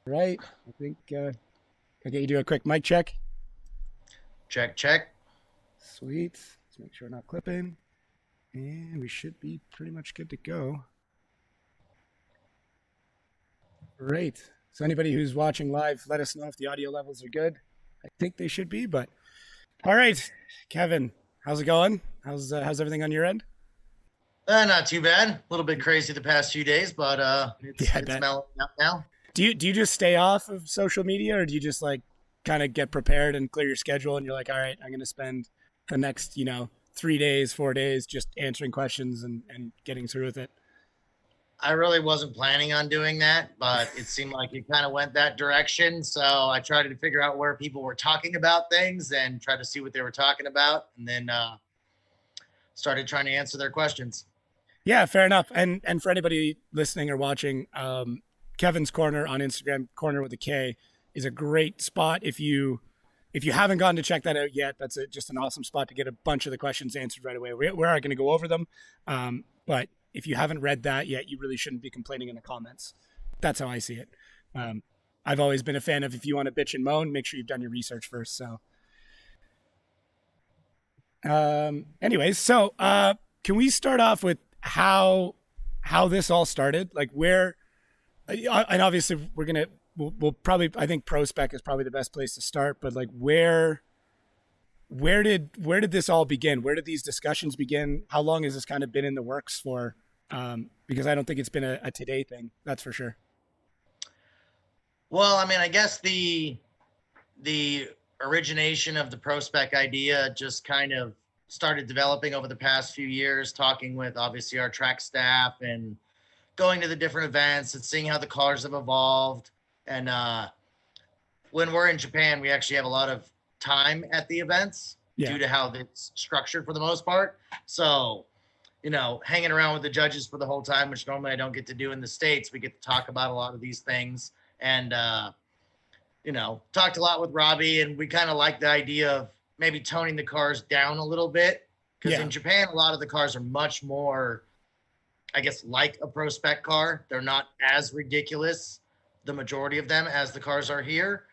Right. I think okay, you do a quick mic check. Check, check. Sweet. Let's make sure we're not clipping. And we should be pretty much good to go. Great. So anybody who's watching live, let us know if the audio levels are good. I think they should be, but all right. Kevin, how's it going? How's everything on your end? Not too bad. A little bit crazy the past few days, but Yeah, it's I it's bet. mellowing out now. Do you just stay off of social media, or do you just like kind of get prepared and clear your schedule and you're like, all right, I'm gonna spend the next, 3 days, 4 days just answering questions and getting through with it? I really wasn't planning on doing that, but it seemed like it kind of went that direction. So I tried to figure out where people were talking about things and try to see what they were talking about, and then started trying to answer their questions. Yeah, fair enough. And for anybody listening or watching, Kevin's Corner on Instagram, Corner with a K, is a great spot. If you haven't gone to check that out yet, that's just an awesome spot to get a bunch of the questions answered right away. We are going to go over them, but if you haven't read that yet, you really shouldn't be complaining in the comments. That's how I see it. Um, I've always been a fan of if you want to bitch and moan, make sure you've done your research first. So, anyways, can we start off with how this all started? Like where, and obviously we'll probably, I think Pro Spec is probably the best place to start. But like where did this all begin? Where did these discussions begin? How long has this kind of been in the works for? Because I don't think it's been a today thing. That's for sure. Well, I mean, I guess the origination of the prospect idea just kind of started developing over the past few years, talking with obviously our track staff and going to the different events and seeing how the cars have evolved. And when we're in Japan, we actually have a lot of time at the events Yeah. due to how it's structured for the most part. So, hanging around with the judges for the whole time, which normally I don't get to do in the States, we get to talk about a lot of these things. And talked a lot with Robbie, and we kind of like the idea of maybe toning the cars down a little bit because Yeah. in Japan, a lot of the cars are much more, I guess, like a pro spec car. They're not as ridiculous, the majority of them, as the cars are here.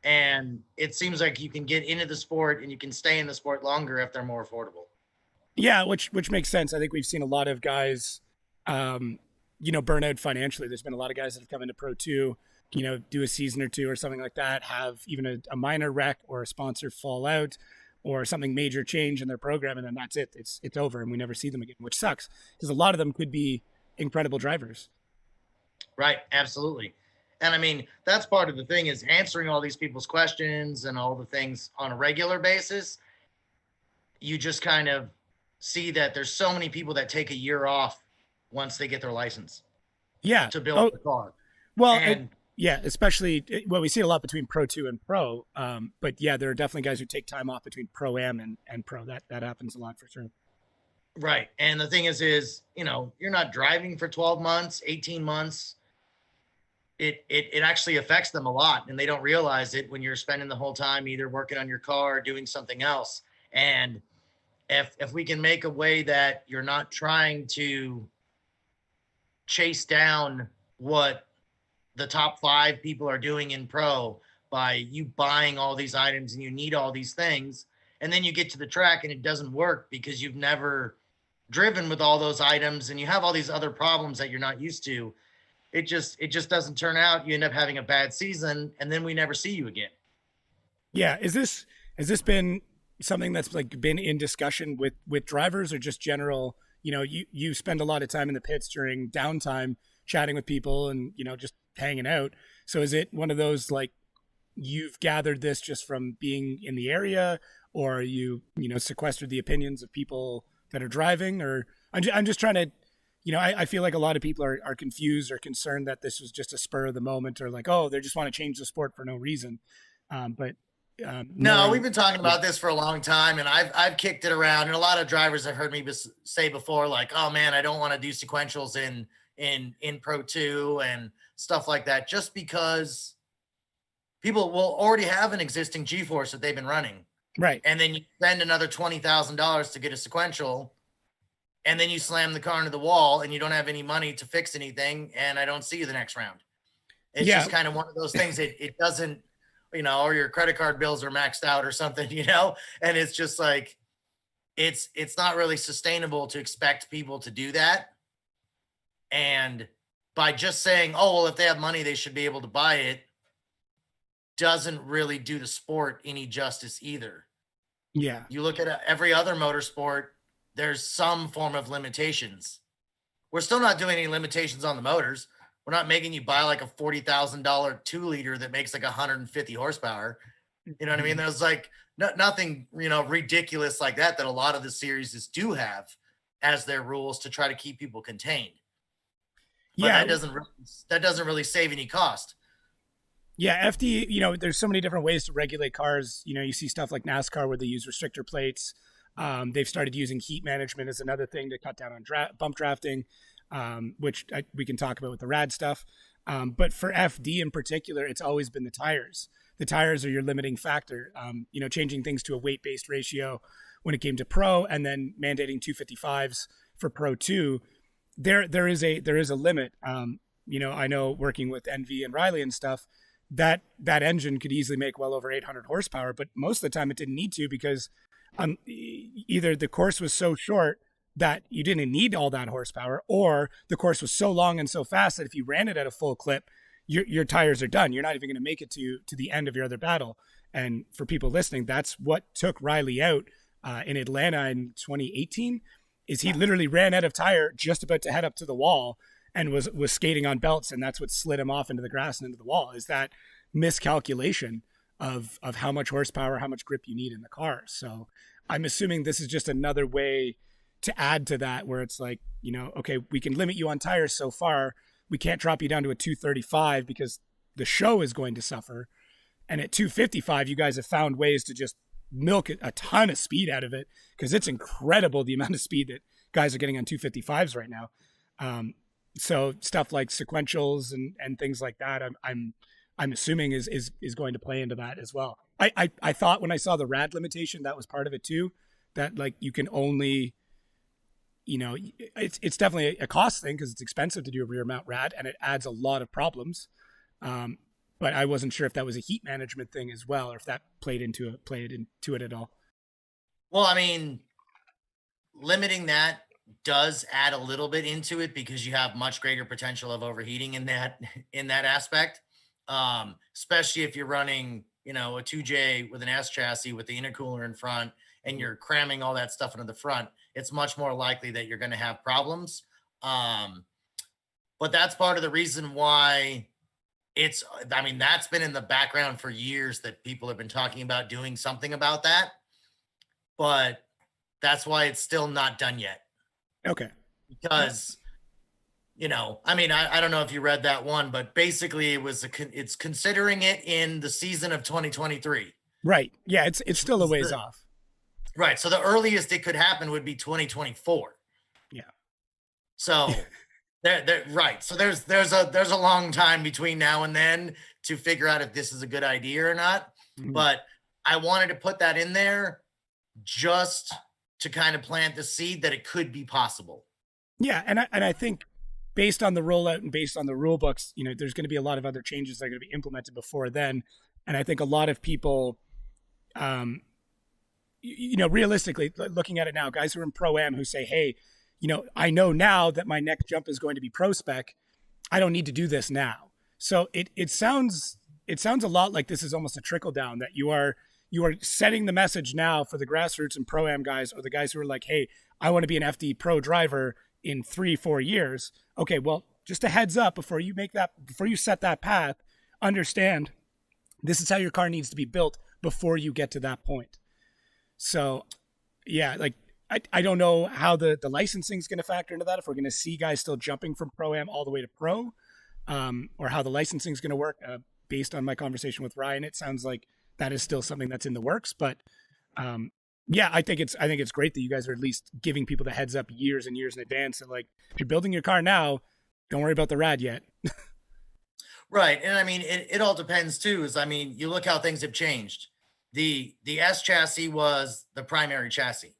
And it seems like you can get into the sport and you can stay in the sport longer if they're more affordable. Yeah, which makes sense. I think we've seen a lot of guys, burn out financially. There's been a lot of guys that have come into Pro Two, do a season or two or something like that, have even a minor wreck or a sponsor fall out, or something major change in their program, and then that's it. It's over, and we never see them again, which sucks because a lot of them could be incredible drivers. Right. Absolutely. And I mean, that's part of the thing is answering all these people's questions and all the things on a regular basis. You just kind of see that there's so many people that take a year off once they get their license Yeah. to build Oh, the car. well, And yeah, especially well, we see it a lot between Pro Two and Pro. But yeah, there are definitely guys who take time off between Pro Am and Pro. That happens a lot for sure. right. And the thing is, you're not driving for 12 months, 18 months. It actually affects them a lot and they don't realize it when you're spending the whole time either working on your car or doing something else. And if we can make a way that you're not trying to chase down what the top five people are doing in pro by you buying all these items and you need all these things, and then you get to the track and it doesn't work because you've never driven with all those items and you have all these other problems that you're not used to. It just doesn't turn out. You end up having a bad season and then we never see you again. Yeah, has this been something that's like been in discussion with drivers or just general? You spend a lot of time in the pits during downtime chatting with people and just hanging out. So is it one of those like you've gathered this just from being in the area, or you sequestered the opinions of people that are driving, or I'm just trying to. I feel like a lot of people are confused or concerned that this was just a spur of the moment, or like, oh, they just want to change the sport for no reason. But No, we've knowing, been talking yeah, about this for a long time, and I've kicked it around, and a lot of drivers have heard me say before, like, "Oh man, I don't want to do sequentials in Pro Two and stuff like that," just because people will already have an existing G-force that they've been running, right. and then you spend another $20,000 to get a sequential, and then you slam the car into the wall, and you don't have any money to fix anything, and I don't see you the next round. It's Yeah, just kind of one of those things. It doesn't, or your credit card bills are maxed out or something, and it's just like, it's not really sustainable to expect people to do that. And by just saying, oh, well, if they have money, they should be able to buy it, doesn't really do the sport any justice either. yeah, You look at every other motorsport, there's some form of limitations. We're still not doing any limitations on the motors. We're not making you buy like a $40,000 2-liter that makes like 150 horsepower. You know what I mean? There's like nothing, ridiculous like that a lot of the series do have as their rules to try to keep people contained. But yeah. that doesn't really save any cost. Yeah, FD, there's so many different ways to regulate cars. You see stuff like NASCAR where they use restrictor plates. They've started using heat management as another thing to cut down on bump drafting, which we can talk about with the rad stuff. But for FD in particular, it's always been the tires. The tires are your limiting factor. Changing things to a weight-based ratio when it came to Pro, and then mandating 255s for Pro 2. There is a limit. I know working with Envy and Riley and stuff, that engine could easily make well over 800 horsepower, but most of the time it didn't need to because either the course was so short that you didn't need all that horsepower, or the course was so long and so fast that if you ran it at a full clip, your tires are done. You're not even going to make it to the end of your other battle. And for people listening, that's what took Riley out in Atlanta in 2018. Is he literally ran out of tire just about to head up to the wall and was skating on belts, and that's what slid him off into the grass and into the wall. Is that miscalculation of how much horsepower, how much grip you need in the car. So I'm assuming this is just another way to add to that, where it's like, okay, we can limit you on tires so far. We can't drop you down to a 235 because the show is going to suffer. And at 255, you guys have found ways to just milk a ton of speed out of it, because it's incredible the amount of speed that guys are getting on 255s right now. So stuff like sequentials and things like that, I'm assuming is going to play into that as well. I thought when I saw the rad limitation, that was part of it too, that like you can only, it's definitely a cost thing because it's expensive to do a rear mount rad and it adds a lot of problems. But I wasn't sure if that was a heat management thing as well, or if that played into it at all. Well, I mean, limiting that does add a little bit into it because you have much greater potential of overheating in that aspect. Especially if you're running, a 2J with an S chassis with the intercooler in front and you're cramming all that stuff into the front, it's much more likely that you're going to have problems. But that's part of the reason why that's been in the background for years, that people have been talking about doing something about that, but that's why it's still not done yet. Okay. Because, I don't know if you read that one, but basically it's considering it in the season of 2023. Right. Yeah. It's still a ways off. Right. So the earliest it could happen would be 2024. Yeah. So right. So there's a long time between now and then to figure out if this is a good idea or not. Mm-hmm. But I wanted to put that in there just to kind of plant the seed that it could be possible. Yeah. And I think based on the rollout and based on the rule books, there's going to be a lot of other changes that are going to be implemented before then. And I think a lot of people, realistically looking at it now, guys who are in Pro-Am who say, hey, I know now that my next jump is going to be pro spec. I don't need to do this now. So it sounds a lot like this is almost a trickle down, that you are setting the message now for the grassroots and Pro-Am guys, or the guys who are like, hey, I want to be an FD pro driver in 3-4 years. Okay, well, just a heads up before you set that path, understand this is how your car needs to be built before you get to that point. So yeah, like I don't know how the licensing is going to factor into that, if we're going to see guys still jumping from Pro-Am all the way to pro, or how the licensing is going to work. Based on my conversation with Ryan, it sounds like that is still something that's in the works. But yeah, I think it's great that you guys are at least giving people the heads up years and years in advance. And like, if you're building your car now, don't worry about the rad yet. Right. And I mean, it all depends too, you look how things have changed. The S chassis was the primary chassis.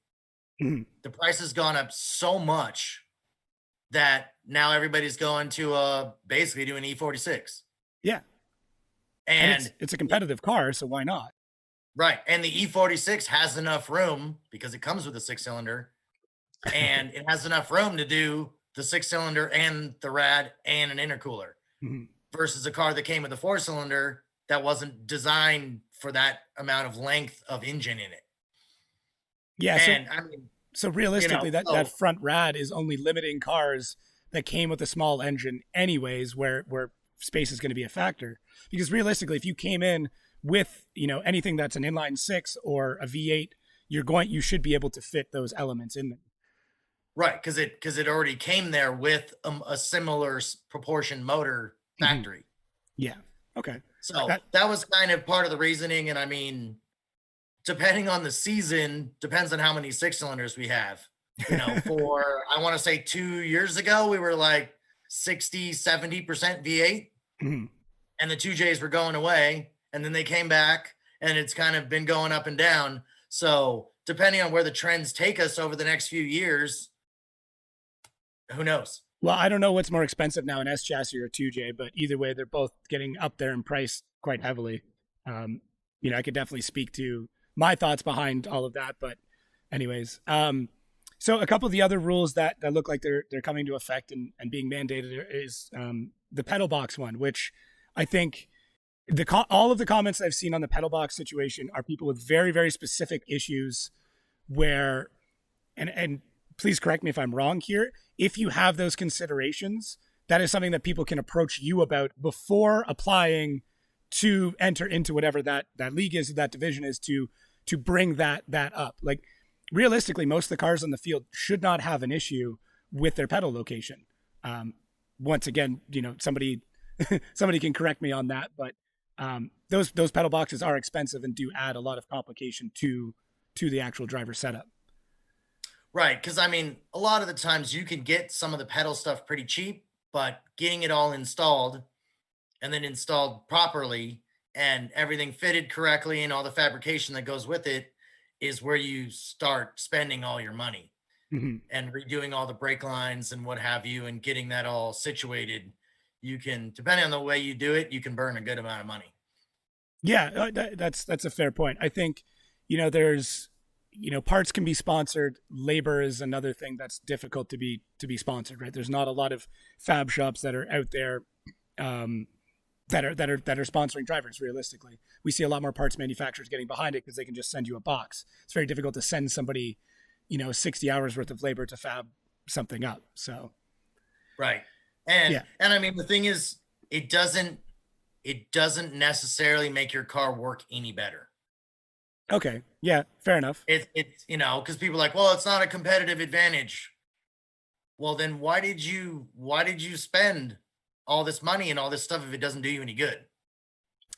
Mm-hmm. The price has gone up so much that now everybody's going to basically do an E46. Yeah. And it's a competitive car, so why not? right. And the E46 has enough room because it comes with a 6-cylinder, and it has enough room to do the 6-cylinder and the rad and an intercooler Mhm. versus a car that came with a 4-cylinder that wasn't designed for that amount of length of engine in it. Yeah, so And I mean, so realistically that so front rad is only limiting cars that came with a small engine anyways, where space is going to be a factor. Because realistically, if you came in with, anything that's an inline six or a V8, you should be able to fit those elements in there. right, because it already came there with a similar proportion motor Mhm. factory. Yeah. Okay. So That that was kind of part of the reasoning. And I mean, depending on the season, depends on how many 6-cylinders we have. For I want to say 2 years ago, we were like 60, 70% V8, Mhm. and the 2Js were going away, and then they came back, and it's kind of been going up and down. So depending on where the trends take us over the next few years, who knows? Well, I don't know what's more expensive now, an S chassis or a 2J, but either way, they're both getting up there in price quite heavily. Um, I could definitely speak to my thoughts behind all of that, but anyways, so a couple of the other rules that look like they're coming to effect and being mandated is the pedal box one, which I think all of the comments I've seen on the pedal box situation are people with very, very specific issues where, and please correct me if I'm wrong here, if you have those considerations, that is something that people can approach you about before applying to enter into whatever that league is, that division is, to bring that up. Like realistically, most of the cars on the field should not have an issue with their pedal location. Once again, somebody somebody can correct me on that, but those pedal boxes are expensive and do add a lot of complication to the actual driver setup. Right. Because I mean, a lot of the times you can get some of the pedal stuff pretty cheap, but getting it all installed and then installed properly and everything fitted correctly and all the fabrication that goes with it is where you start spending all your money Mhm. and redoing all the brake lines and what have you and getting that all situated. You can, depending on the way you do it, you can burn a good amount of money. Yeah, that's a fair point. I think, there's, parts can be sponsored. Labor is another thing that's difficult to be sponsored, right? There's not a lot of fab shops that are out there that are sponsoring drivers. Realistically, we see a lot more parts manufacturers getting behind it because they can just send you a box. It's very difficult to send somebody, 60 hours worth of labor to fab something up. So, Right. And yeah, and I mean the thing is it doesn't necessarily make your car work any better. okay, yeah, fair enough. It's because people are like, well, it's not a competitive advantage. Well, then why did you spend all this money and all this stuff if it doesn't do you any good?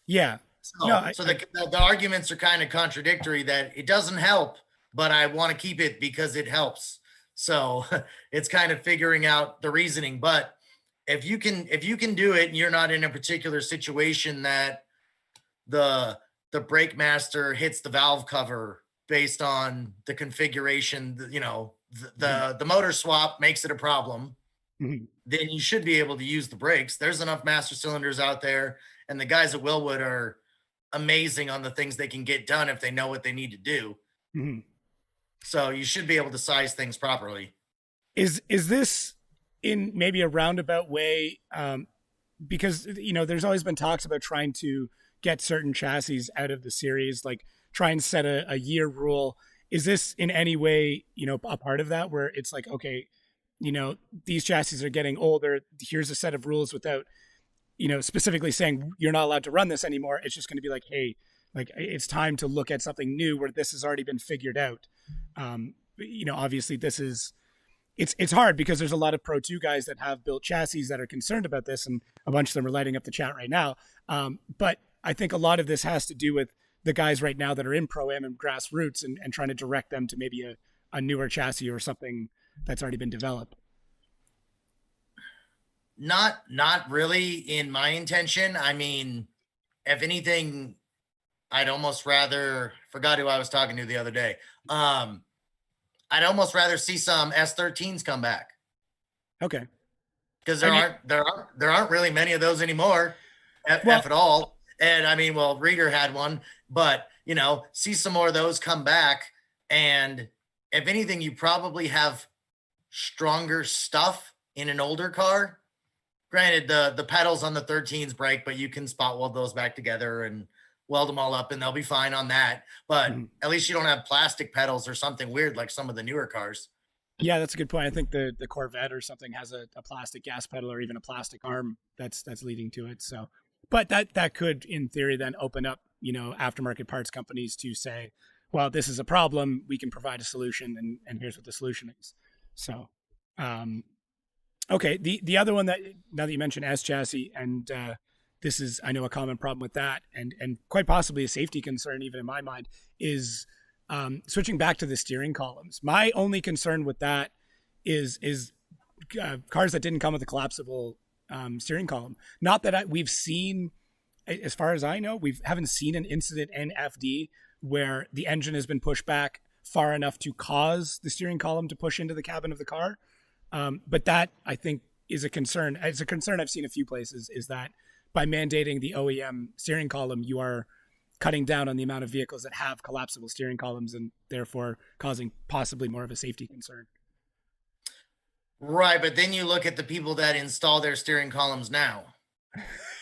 Yeah, no, So the arguments are kind of contradictory that it doesn't help, but I want to keep it because it helps. So it's kind of figuring out the reasoning. But if you can do it and you're not in a particular situation that the brake master hits the valve cover based on the configuration, the motor swap makes it a problem, Mhm. then you should be able to use the brakes. There's enough master cylinders out there, and the guys at Willwood are amazing on the things they can get done if they know what they need to do. Mhm. So you should be able to size things properly. Is this in maybe a roundabout way? Because there's always been talks about trying to get certain chassis out of the series, like try and set a year rule. Is this in any way a part of that, where it's like, okay, these chassis are getting older, here's a set of rules without specifically saying you're not allowed to run this anymore? It's just going to be like, hey, like it's time to look at something new where this has already been figured out. Obviously this is, it's hard because there's a lot of Pro 2 guys that have built chassis that are concerned about this, and a bunch of them are lighting up the chat right now. But I think a lot of this has to do with the guys right now that are in Pro-Am and grassroots, and trying to direct them to maybe a newer chassis or something that's already been developed. Not really in my intention. I mean, if anything, I'd almost rather forgot who I was talking to the other day. I'd almost rather see some S13s come back Okay. because I mean, there aren't really many of those anymore. Well, F at all. And I mean, well, Reader had one, but see some more of those come back. And if anything, you probably have stronger stuff in an older car. Granted, the pedals on the 13s break, but you can spot weld those back together and weld them all up and they'll be fine on that. But at least you don't have plastic pedals or something weird like some of the newer cars. yeah, that's a good point. I think the Corvette or something has a plastic gas pedal or even a plastic arm that's leading to it. So, but that could, in theory, then open up, aftermarket parts companies to say, well, this is a problem. We can provide a solution, and here's what the solution is. So, okay. The other one that, now that you mentioned S chassis, and this is, I know, a common problem with that, and quite possibly a safety concern, even in my mind, is switching back to the steering columns. My only concern with that is cars that didn't come with a collapsible steering column. Not that we've seen, as far as I know, we haven't seen an incident in FD where the engine has been pushed back far enough to cause the steering column to push into the cabin of the car. But that, I think, is a concern. It's a concern I've seen a few places, is that by mandating the OEM steering column, you are cutting down on the amount of vehicles that have collapsible steering columns and therefore causing possibly more of a safety concern. Right. But then you look at the people that install their steering columns now.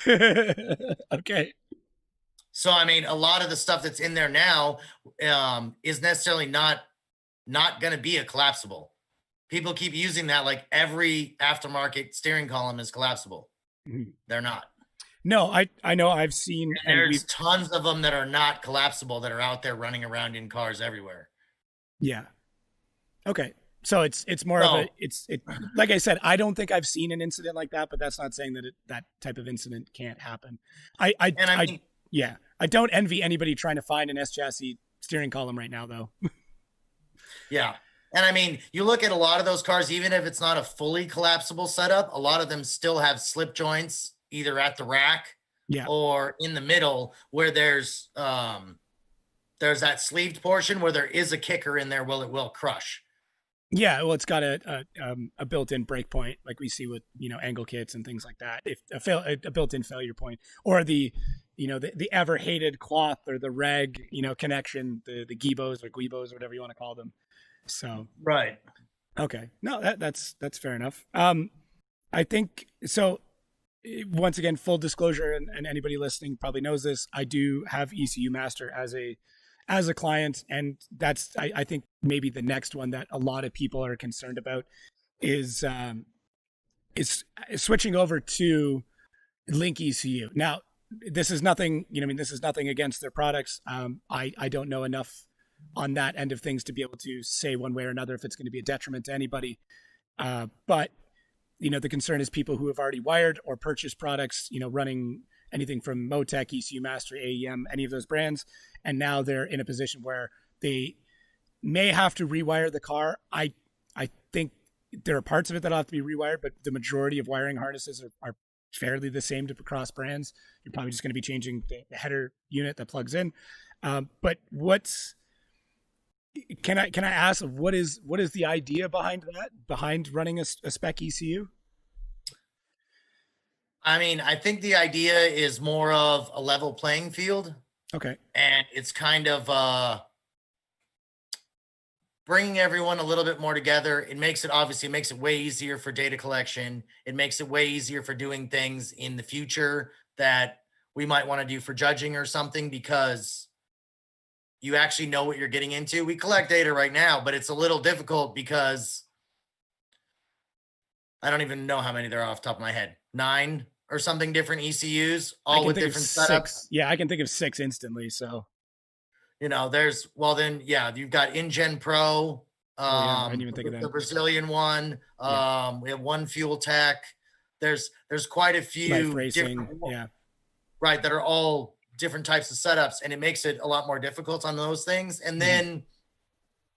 Okay. So, I mean, a lot of the stuff that's in there now is necessarily not going to be a collapsible. People keep using that like every aftermarket steering column is collapsible. Mhm. They're not. No, I know I've seen, and there's tons of them that are not collapsible that are out there running around in cars everywhere. Yeah. Okay. So it's more of a, like I said, I don't think I've seen an incident like that, but that's not saying that that type of incident can't happen. I don't envy anybody trying to find an S chassis steering column right now, though. Yeah. And I mean, you look at a lot of those cars, even if it's not a fully collapsible setup, a lot of them still have slip joints either at the rack or in the middle where there's that sleeved portion where there is a kicker in there where it will crush. Yeah, well, it's got a built-in break point, like we see with angle kits and things like that. If a built-in failure point, or the ever hated cloth or the reg connection, the gibos or guibos or whatever you want to call them. So right, okay, no, that's fair enough. I think so. Once again, full disclosure, and anybody listening probably knows this, I do have ECU Master as a client, and that's I think maybe the next one that a lot of people are concerned about is switching over to Link ECU. Now, this is nothing, this is nothing against their products. I don't know enough on that end of things to be able to say one way or another if it's going to be a detriment to anybody. But the concern is people who have already wired or purchased products, running anything from Motec, ECU Master, AEM, any of those brands, and now they're in a position where they may have to rewire the car. I think there are parts of it that have to be rewired, but the majority of wiring harnesses are fairly the same across brands. You're probably just going to be changing the header unit that plugs in. But can I ask, what is the idea behind that, behind running a spec ECU? I mean, I think the idea is more of a level playing field. Okay. And it's kind of bringing everyone a little bit more together. It makes it way easier for data collection. It makes it way easier for doing things in the future that we might want to do for judging or something, because you actually know what you're getting into. We collect data right now, but it's a little difficult because I don't even know how many there are off the top of my head. 9 or something different ECUs, all with different setups. Yeah, I can think of 6 instantly. So, you've got InGen Pro, I didn't even think of that. The Brazilian one. We have One Fuel Tech. There's quite a few Life Racing, right, that are all different types of setups, and it makes it a lot more difficult on those things. And then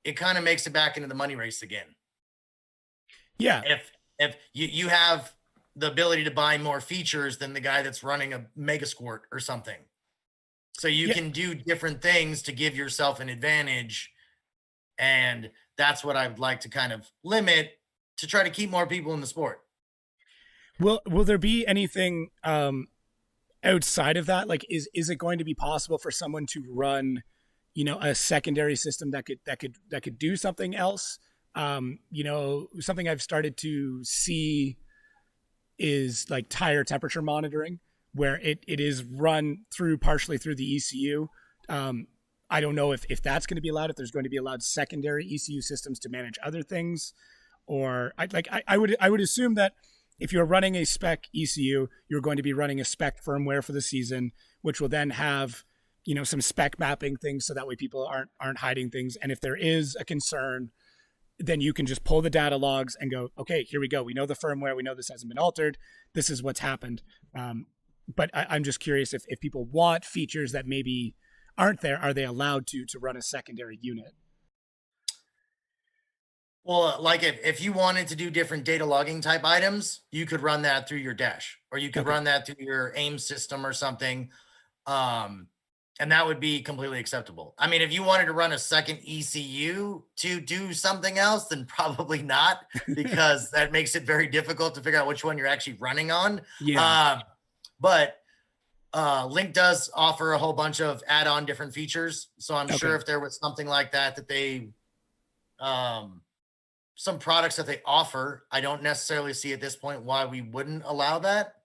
it kind of makes it back into the money race again. Yeah. If you have the ability to buy more features than the guy that's running a Megasquirt or something. So you can do different things to give yourself an advantage. And that's what I would like to kind of limit to try to keep more people in the sport. Will there be anything outside of that, like, is it going to be possible for someone to run, a secondary system that could do something else? Something I've started to see is like tire temperature monitoring, where it is run through partially through the ECU. I don't know if that's going to be allowed, if there's going to be allowed secondary ECU systems to manage other things, or I would assume that if you're running a spec ECU, you're going to be running a spec firmware for the season, which will then have some spec mapping things, so that way people aren't hiding things. And if there is a concern, then you can just pull the data logs and go, okay, here we go. We know the firmware. We know this hasn't been altered. This is what's happened. But I'm just curious if people want features that maybe aren't there, are they allowed to run a secondary unit? Well, like if you wanted to do different data logging type items, you could run that through your dash, or you could Okay. run that through your AIM system or something. And that would be completely acceptable. I mean, if you wanted to run a second ECU to do something else, then probably not, because that makes it very difficult to figure out which one you're actually running on. Yeah. But Link does offer a whole bunch of add-on different features. So I'm sure Okay. if there was something like that they some products that they offer, I don't necessarily see at this point why we wouldn't allow that,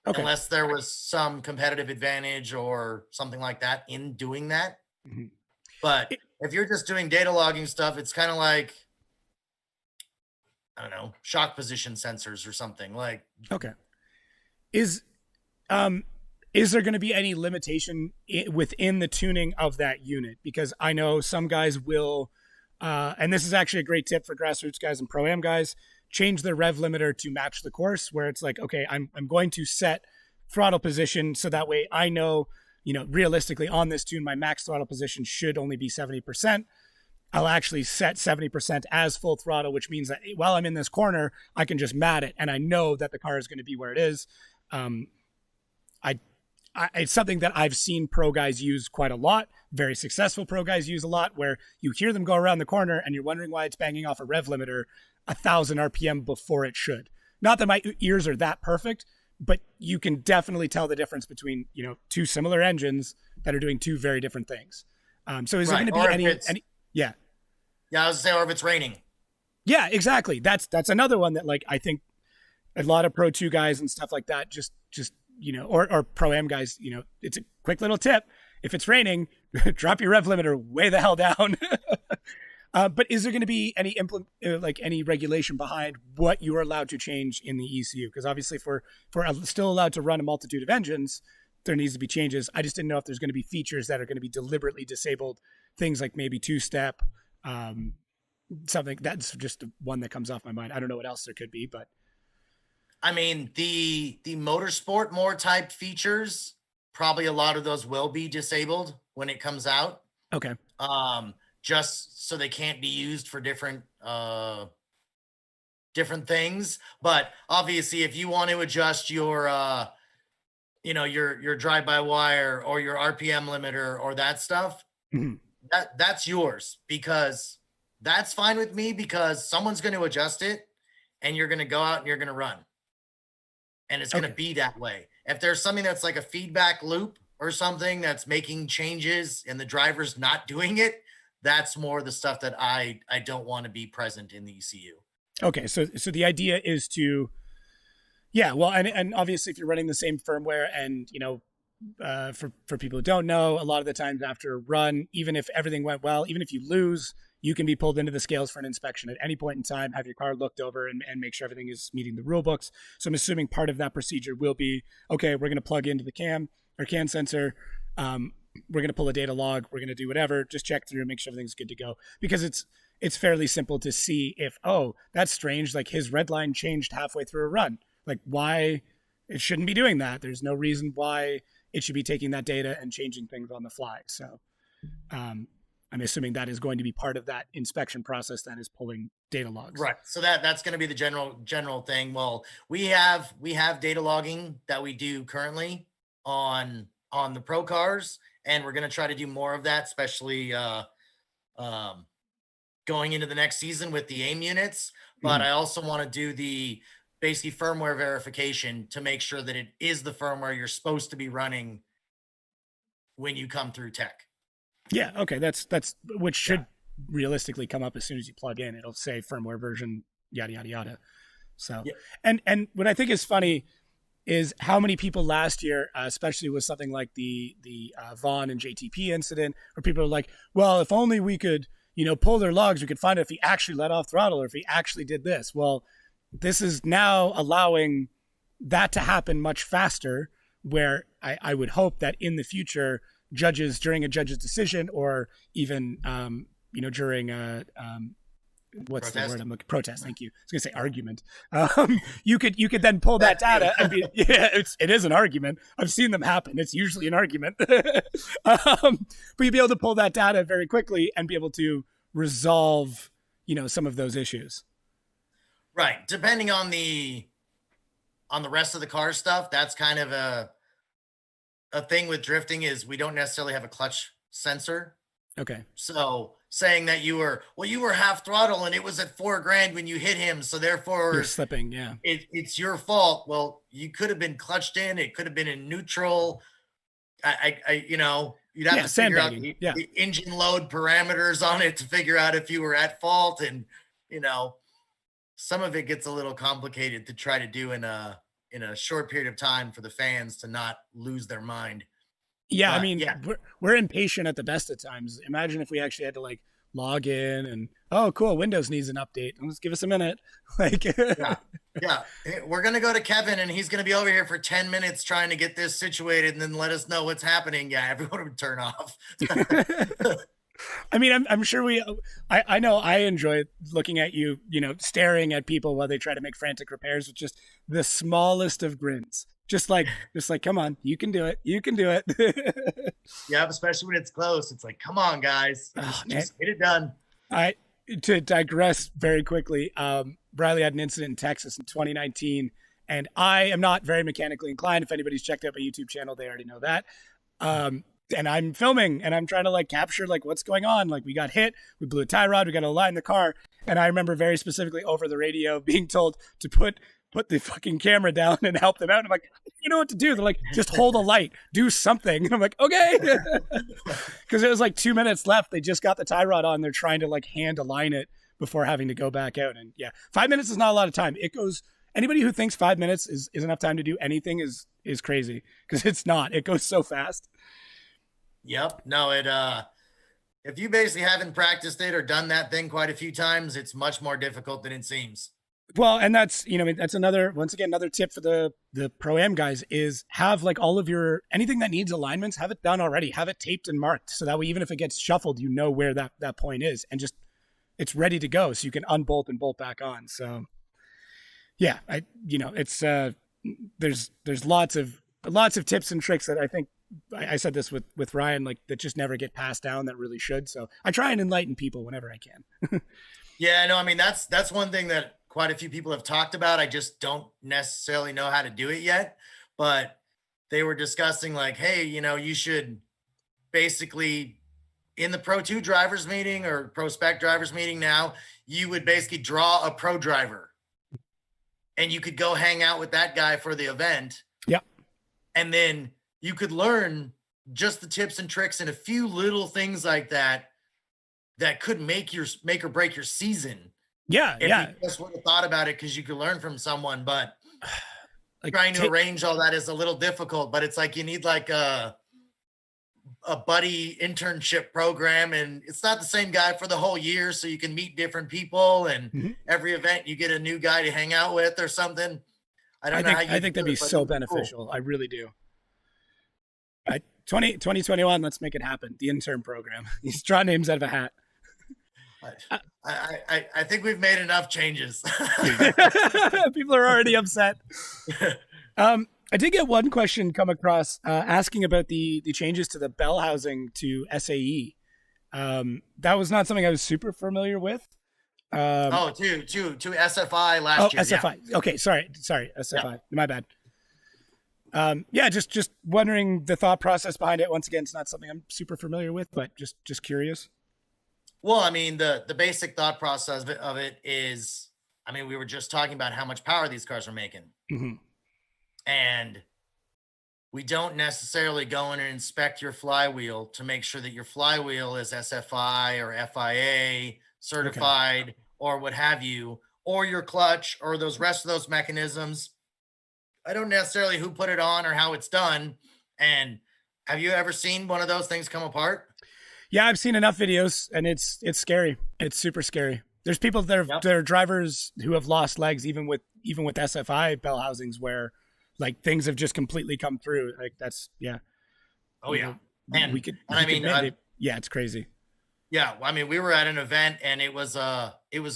Okay. unless there was some competitive advantage or something like that in doing that. Mhm. But It- if you're just doing data logging stuff, it's kind of like, I don't know, shock position sensors or something. Like, Okay. Is um is there going to be any limitation within the tuning of that unit? Because I know some guys will, and this is actually a great tip for grassroots guys and pro am guys, change their rev limiter to match the course, where it's like, okay, I'm going to set throttle position so that way I know, realistically on this tune, my max throttle position should only be 70%. I'll actually set 70% as full throttle, which means that while I'm in this corner, I can just mat it, and I know that the car is going to be where it is. Um, I, it's something that I've seen pro guys use quite a lot. Very successful pro guys use a lot, where you hear them go around the corner and you're wondering why it's banging off a rev limiter 1,000 RPM before it should. Not that my ears are that perfect, but you can definitely tell the difference between two similar engines that are doing two very different things. So is there right. going to Or be if it's, any? Yeah, yeah, I was gonna say, or if it's raining. yeah, exactly. That's another one that, like, I think a lot of Pro 2 guys and stuff like that just or Pro Am guys, it's a quick little tip. If it's raining, drop your rev limiter way the hell down. But is there going to be any any regulation behind what you are allowed to change in the ECU? Because obviously, if we're still allowed to run a multitude of engines, there needs to be changes. I just didn't know if there's going to be features that are going to be deliberately disabled. Things like maybe two-step, something that's just one that comes off my mind. I don't know what else there could be, but I mean, the motorsport more type features, probably a lot of those will be disabled when it comes out. okay. Just so they can't be used for different different things. But obviously, if you want to adjust your your drive by wire or your RPM limiter or that stuff, Mhm. that's yours, because that's fine with me, because someone's going to adjust it and you're going to go out and you're going to run, and it's going to Okay. be that way. If there's something that's like a feedback loop or something that's making changes and the driver's not doing it, that's more the stuff that I don't want to be present in the ECU. Okay. So the idea is to, yeah, well, and obviously if you're running the same firmware, and for people who don't know, a lot of the times after a run, even if everything went well, even if you lose, you can be pulled into the scales for an inspection at any point in time, have your car looked over, and make sure everything is meeting the rule books. So I'm assuming part of that procedure will be, okay, we're going to plug into the CAN sensor. We're going to pull a data log. We're going to do whatever, just check through, make sure everything's good to go, because it's fairly simple to see if, oh, that's strange, like his red line changed halfway through a run. Like, why? It shouldn't be doing that. There's no reason why it should be taking that data and changing things on the fly. So I'm assuming that is going to be part of that inspection process, that is pulling data logs. Right. So that's going to be the general thing. Well, we have data logging that we do currently on the pro cars, and we're going to try to do more of that, especially um, going into the next season with the AIM units. But Mhm. I also want to do basically firmware verification to make sure that it is the firmware you're supposed to be running when you come through tech. Yeah. Okay. That's which should realistically come up as soon as you plug in. It'll say firmware version, yada yada yada. So, Yeah. and what I think is funny is how many people last year, especially with something like the Vaughn and JTP incident, where people are like, well, if only we could, pull their logs, we could find out if he actually let off throttle or if he actually did this. Well, this is now allowing that to happen much faster, where I would hope that in the future, judges during a judge's decision, or even during a what's Protest. the word I'm looking, protest, thank you, I was gonna say argument, you could then pull that data and be, yeah, it is an argument, I've seen them happen, it's usually an argument. But you'd be able to pull that data very quickly and be able to resolve some of those issues. Right. Depending on the rest of the car stuff, that's kind of a thing with drifting, is we don't necessarily have a clutch sensor. Okay. So saying that you were half throttle and it was at $4,000 when you hit him, so therefore You're slipping. Yeah. it's your fault. Well, you could have been clutched in. It could have been in neutral. You'd have to figure out the engine load parameters on it to figure out if you were at fault. And, some of it gets a little complicated to try to do in a short period of time for the fans to not lose their mind. Yeah, I mean, we're impatient at the best of times. Imagine if we actually had to log in and, oh, cool, Windows needs an update. Let's give us a minute. Yeah. We're gonna go to Kevin, and he's gonna be over here for 10 minutes trying to get this situated, and then let us know what's happening. Yeah, everyone would turn off. I mean, I'm sure I know I enjoy looking at you, staring at people while they try to make frantic repairs with just the smallest of grins. Just like, come on, you can do it. You can do it. Yeah, especially when it's close. It's like, come on, guys, just get it done. To digress very quickly, Briley had an incident in Texas in 2019, and I am not very mechanically inclined. If anybody's checked out my YouTube channel, they already know that. And I'm filming, and I'm trying to capture what's going on. We got hit, we blew a tie rod, we got to align the car, and I remember very specifically over the radio being told to put the fucking camera down and help them out. And I'm like, you know what to do? They're like, just hold a light, do something. And I'm like, okay. Because it was 2 minutes left. They just got the tie rod on. They're trying to hand align it before having to go back out. And yeah, 5 minutes is not a lot of time. It goes, anybody who thinks 5 minutes is enough time to do anything is crazy, because it's not. It goes so fast. Yep. No, if you basically haven't practiced it or done that thing quite a few times, it's much more difficult than it seems. Well, and that's, that's another tip for the Pro-Am guys is have all of your, anything that needs alignments, have it done already, have it taped and marked. So that way, even if it gets shuffled, where that point is, and just, it's ready to go. So you can unbolt and bolt back on. So yeah, it's, there's lots of tips and tricks that I think, I said this with Ryan, that just never get passed down that really should. So I try and enlighten people whenever I can. Yeah, no, I mean, that's one thing that quite a few people have talked about. I just don't necessarily know how to do it yet, but they were discussing hey, you should basically, in the Pro 2 drivers meeting or Pro Spec drivers meeting now, you would basically draw a pro driver and you could go hang out with that guy for the event. Yeah. And then you could learn just the tips and tricks and a few little things like that could make or break your season. Yeah. If you just would have thought about it, because you could learn from someone, but trying to arrange all that is a little difficult. But it's you need a buddy internship program, and it's not the same guy for the whole year, so you can meet different people, and every event you get a new guy to hang out with or something. I think that'd be so beneficial. Cool. I really do. 2021, let's make it happen. The intern program. He's drawing names out of a hat. I think we've made enough changes. People are already upset. I did get one question come across asking about the changes to the bell housing to SAE. That was not something I was super familiar with. To SFI last year. SFI. Yeah. Okay, sorry, SFI. Yeah. My bad. Just wondering the thought process behind it. Once again, it's not something I'm super familiar with, but just curious. Well, I mean, the basic thought process of it is I mean, we were just talking about how much power these cars are making. Mhm. And we don't necessarily go in and inspect your flywheel to make sure that your flywheel is SFI or FIA certified or what have you, or your clutch or those rest of those mechanisms. I don't necessarily who put it on or how it's done. And have you ever seen one of those things come apart? Yeah, I've seen enough videos, and it's scary. It's super scary. There's people Yep. there are drivers who have lost legs even with SFI bell housings where like things have just completely come through. Like that's yeah. Oh You yeah. know, And we could. and I mean, yeah, it's crazy. yeah, I mean, we were at an event and it was a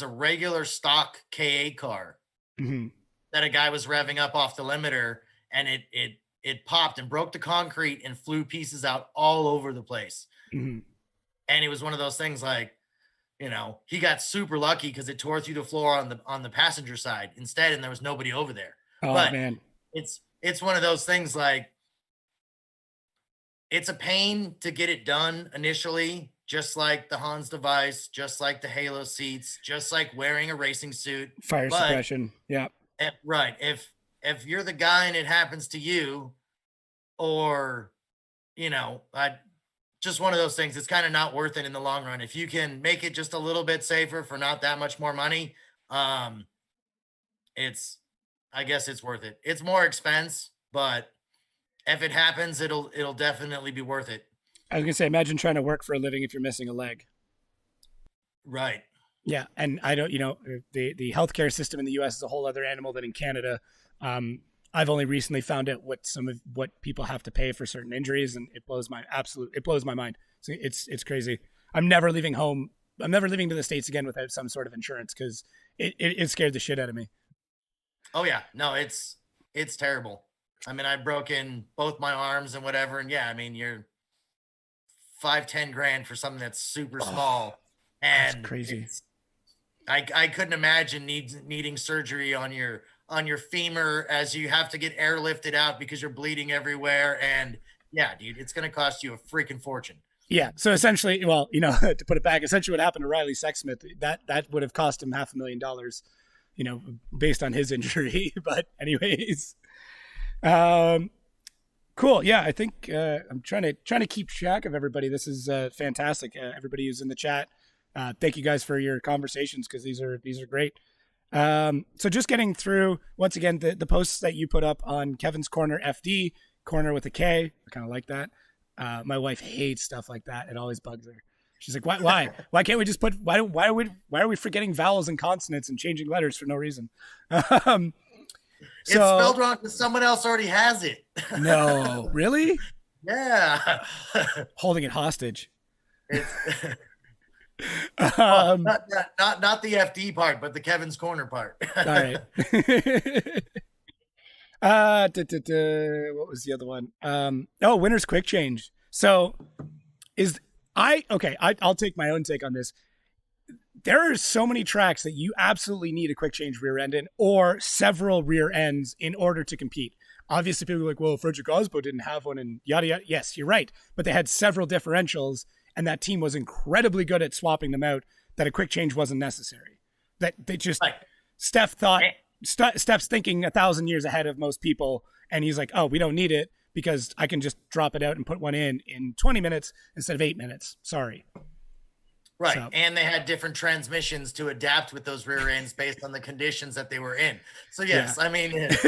regular stock KA car Hmm. that a guy was revving up off the limiter, and it popped and broke the concrete and flew pieces out all over the place. Hmm. And it was one of those things like, he got super lucky because it tore through the floor on the passenger side instead, and there was nobody over there. Oh But man. it's one of those things like, it's a pain to get it done initially, just like the Hans device, just like the Halo seats, just like wearing a racing suit. Fire But suppression. Yeah. right, if you're the guy and it happens to you, or I just one of those things, it's kind of not worth it in the long run. If you can make it just a little bit safer for not that much more money, um, it's I guess it's worth it. It's more expense, but if it happens, it'll definitely be worth it. I was gonna say, imagine trying to work for a living if you're missing a leg. Right. Yeah, and I don't, the healthcare system in the U.S. is a whole other animal than in Canada. I've only recently found out what people have to pay for certain injuries, and it blows my mind. So it's crazy. I'm never leaving home. I'm never leaving to the States again without some sort of insurance because it scared the shit out of me. Oh yeah. No, it's terrible. I mean, I've broken both my arms and whatever, and yeah, I mean, you're 5-10 grand for something that's super small, That's and crazy. I couldn't imagine needing surgery on your femur as you have to get airlifted out because you're bleeding everywhere. And yeah, dude, it's gonna cost you a freaking fortune. Yeah. So essentially, well, to put it back, essentially what happened to Riley Sexsmith, that would have cost him $500,000, based on his injury. But anyways, cool. Yeah, I think I'm trying to keep track of everybody. This is fantastic. Everybody who's in the chat, thank you guys for your conversations because these are great. So just getting through once again the posts that you put up on Kevin's Corner FD, corner with a K. I kind of like that. My wife hates stuff like that. It always bugs her. She's like, why can't we just put why are we forgetting vowels and consonants and changing letters for no reason? It's spelled wrong because someone else already has it. No, really? Yeah. Holding it hostage. Well, not the FD part, but the Kevin's Corner part. All right. What was the other one? Winner's quick change. So I'll take my own take on this. There are so many tracks that you absolutely need a quick change rear end in or several rear ends in order to compete. Obviously, people are like, well, Frederick Osbo didn't have one and yada, yada. Yes, you're right. But they had several differentials and that team was incredibly good at swapping them out that a quick change wasn't necessary. That they just, right. Steph's thinking 1,000 years ahead of most people. And he's like, oh, we don't need it because I can just drop it out and put one in 20 minutes instead of 8 minutes. Sorry. Right. So. And they had different transmissions to adapt with those rear ends based on the conditions that they were in. So yes, yeah. I mean, it's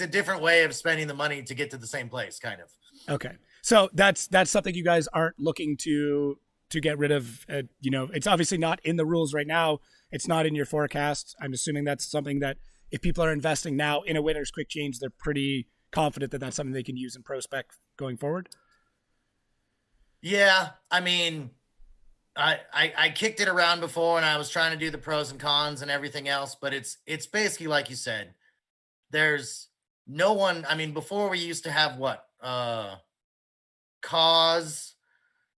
a different way of spending the money to get to the same place kind of. Okay. So that's something you guys aren't looking to get rid of. It's obviously not in the rules right now. It's not in your forecast. I'm assuming that's something that if people are investing now in a winner's quick change, they're pretty confident that that's something they can use in prospect going forward. Yeah, I mean, I kicked it around before and I was trying to do the pros and cons and everything else, but it's basically like you said, there's no one. I mean, before we used to have what? Cause,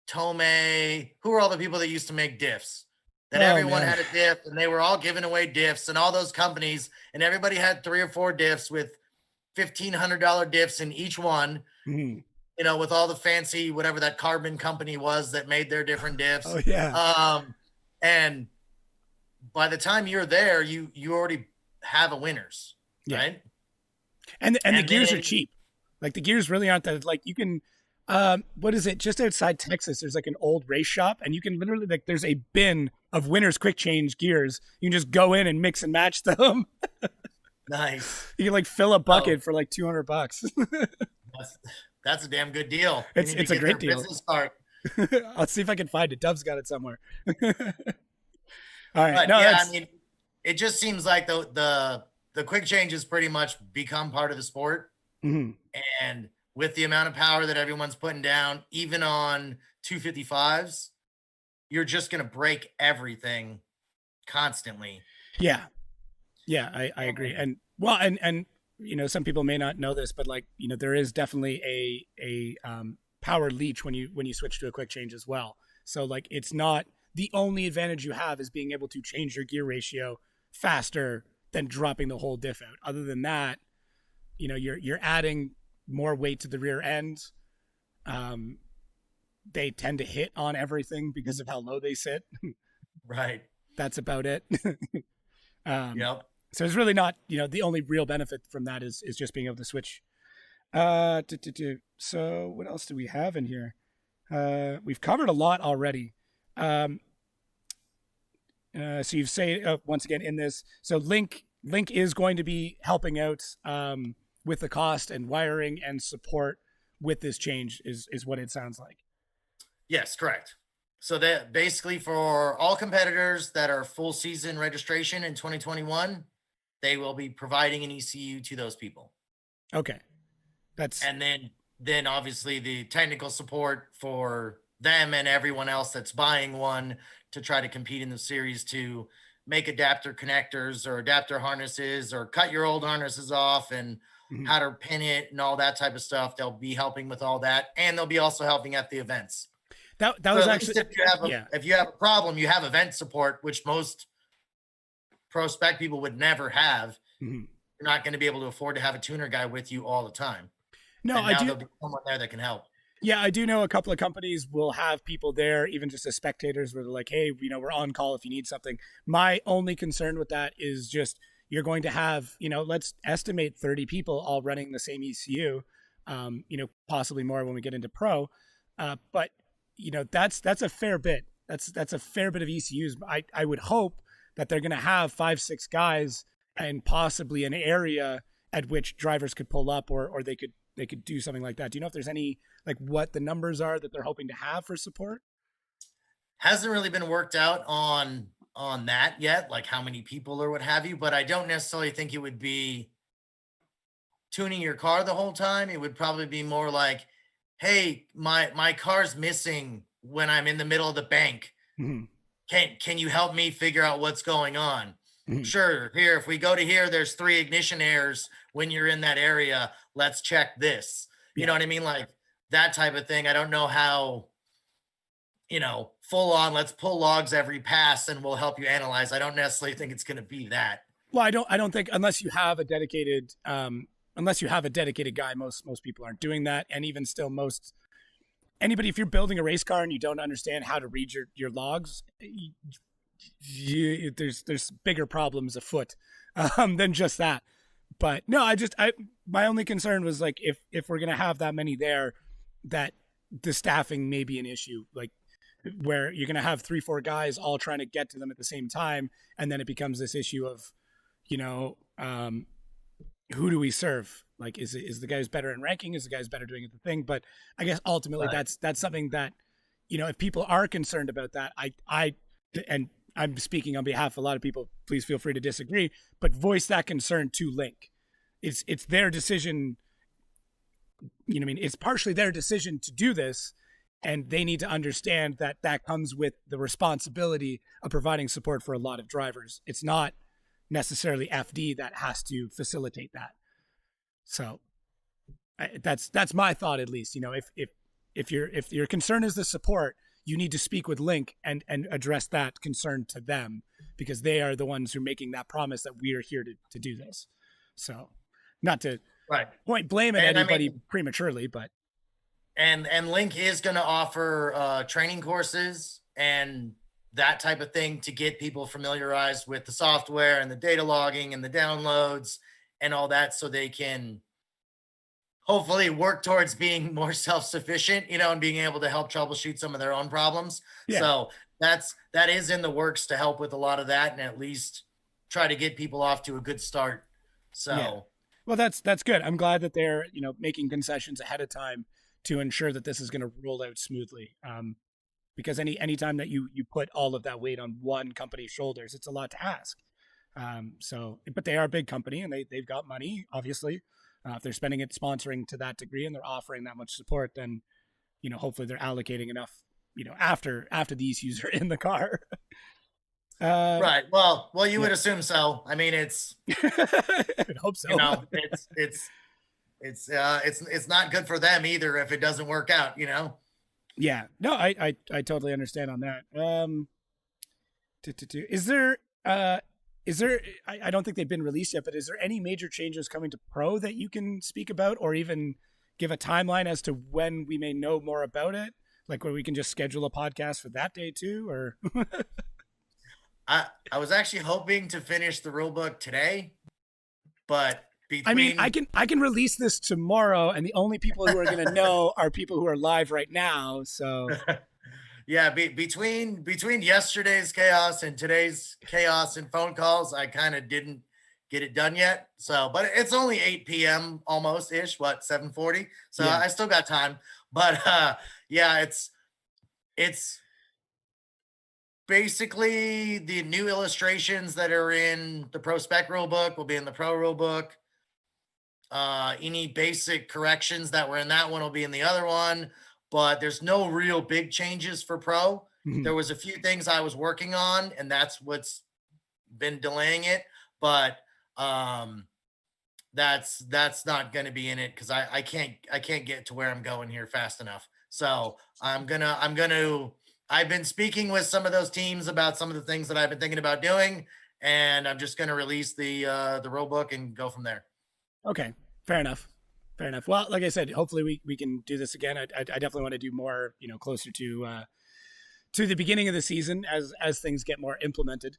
Tomei, who are all the people that used to make diffs? That everyone had a diff and they were all giving away diffs and all those companies and everybody had 3 or 4 diffs with $1,500 diffs in each one. Mm-hmm. With all the fancy, whatever that carbon company was that made their different diffs. Oh yeah. And by the time you're there, you already have a winners, Yeah. right? And the And gears are then cheap. Like the gears really aren't that, like you can what is it? Just outside Texas, there's like an old race shop, and you can literally, like, there's a bin of Winners quick change gears. You can just go in and mix and match them. nice. You can like fill a Oh, bucket for like $200. that's that's a damn good deal. You need to It's a get their great deal. business card. I'll see if I can find it. Dove's got it somewhere. All right. But No, yeah, that's I mean, it just seems like the quick change has pretty much become part of the sport. mhm. And with the amount of power that everyone's putting down, even on 255s, you're just gonna break everything constantly. Yeah. Yeah, I agree. And well, and some people may not know this, but like, there is definitely a power leach when you switch to a quick change as well. So like it's not the only advantage you have is being able to change your gear ratio faster than dropping the whole diff out. Other than that, you're adding more weight to the rear end. Um, they tend to hit on everything because of how low they sit. Right. That's about it. um, Yep. so it's really not, the only real benefit from that is just being able to switch. So what else do we have in here? We've covered a lot already. So you've say once again in this, so Link is going to be helping out with the cost and wiring and support with this change is what it sounds like. Yes, correct. So that basically for all competitors that are full season registration in 2021, they will be providing an ECU to those people. Okay. That's And then obviously the technical support for them and everyone else that's buying one to try to compete in the series to make adapter connectors or adapter harnesses or cut your old harnesses off and mhm. how to pin it and all that type of stuff. They'll be helping with all that, and they'll be also helping at the events. that So was at least actually if yeah. you have a problem, you have event support, which most pro spec people would never have. Mhm. You're not going to be able to afford to have a tuner guy with you all the time. No, And I now do. there'll be someone there that can help. Yeah, I do know a couple of companies will have people there, even just as spectators, where they're like, "Hey, we're on call if you need something." My only concern with that is just you're going to have, let's estimate 30 people all running the same ECU, possibly more when we get into pro, but that's a fair bit. That's a fair bit of ECUs. I would hope that they're going to have 5-6 guys and possibly an area at which drivers could pull up, or they could do something like that. Do you know if there's any, like, what the numbers are that they're hoping to have for support? Hasn't really been worked out on that yet, like how many people or what have you, but I don't necessarily think it would be tuning your car the whole time. It would probably be more like, hey, my car's missing when I'm in the middle of the bank. Mhm. Can you help me figure out what's going on? Mhm. Sure. Here, if we go to here, there's 3 ignition errors when you're in that area. Let's check this. You know Yeah. what I mean? Like that type of thing. I don't know how, full on, let's pull logs every pass and we'll help you analyze. I don't necessarily think it's going to be that. Well, I don't think, unless you have a dedicated guy, most people aren't doing that. And even still, anybody, if you're building a race car and you don't understand how to read your logs, there's bigger problems afoot than just that. But no, my only concern was like if we're gonna have that many there, that the staffing may be an issue, like where you're gonna have 3-4 guys all trying to get to them at the same time, and then it becomes this issue of, you know, who do we serve? Like, is the guy who's better in ranking? Is the guy who's better doing the thing? But I guess ultimately Right. that's something that, if people are concerned about that, and I'm speaking on behalf of a lot of people, please feel free to disagree, but voice that concern to Link. It's their decision. You know what I mean? It's partially their decision to do this, and they need to understand that that comes with the responsibility of providing support for a lot of drivers. It's not necessarily FD that has to facilitate that. So that's my thought, at least. If your concern is the support, you need to speak with Link and address that concern to them, because they are the ones who are making that promise that we are here to do this. So, not to Right. point blame at And I anybody mean- prematurely, but And Link is going to offer training courses and that type of thing to get people familiarized with the software and the data logging and the downloads and all that, so they can hopefully work towards being more self-sufficient, and being able to help troubleshoot some of their own problems. Yeah. So that is in the works to help with a lot of that, and at least try to get people off to a good start. Yeah. So Well, that's good. I'm glad that they're making concessions ahead of time to ensure that this is going to roll out smoothly. Because anytime that you put all of that weight on one company's shoulders, it's a lot to ask. But they are a big company and they've got money, obviously. If they're spending it sponsoring to that degree and they're offering that much support, then hopefully they're allocating enough. After the issues are in the car. right. Well, you would assume so. I mean, it's I hope so. it's not good for them either if it doesn't work out. Yeah. No, I totally understand on that. Is there I don't think they've been released yet, but is there any major changes coming to Pro that you can speak about, or even give a timeline as to when we may know more about it? Like where we can just schedule a podcast for that day too, or I was actually hoping to finish the rule book today, but I mean, I can release this tomorrow, and the only people who are going to know are people who are live right now. So yeah, between yesterday's chaos and today's chaos and phone calls, I kind of didn't get it done yet. So, but it's only 8 p.m. almost ish, 7:40. So yeah. I still got time. But yeah, it's basically the new illustrations that are in the Pro Spec rulebook will be in the Pro rulebook. Any basic corrections that were in that one will be in the other one, but there's no real big changes for Pro. Mhm. There was a few things I was working on, and that's what's been delaying it. But that's not going to be in it because I can't get to where I'm going here fast enough. So I've been speaking with some of those teams about some of the things that I've been thinking about doing, and I'm just going to release the rule book and go from there. Okay, fair enough. Well, like I said, hopefully we can do this again. I definitely want to do more, closer to the beginning of the season as things get more implemented.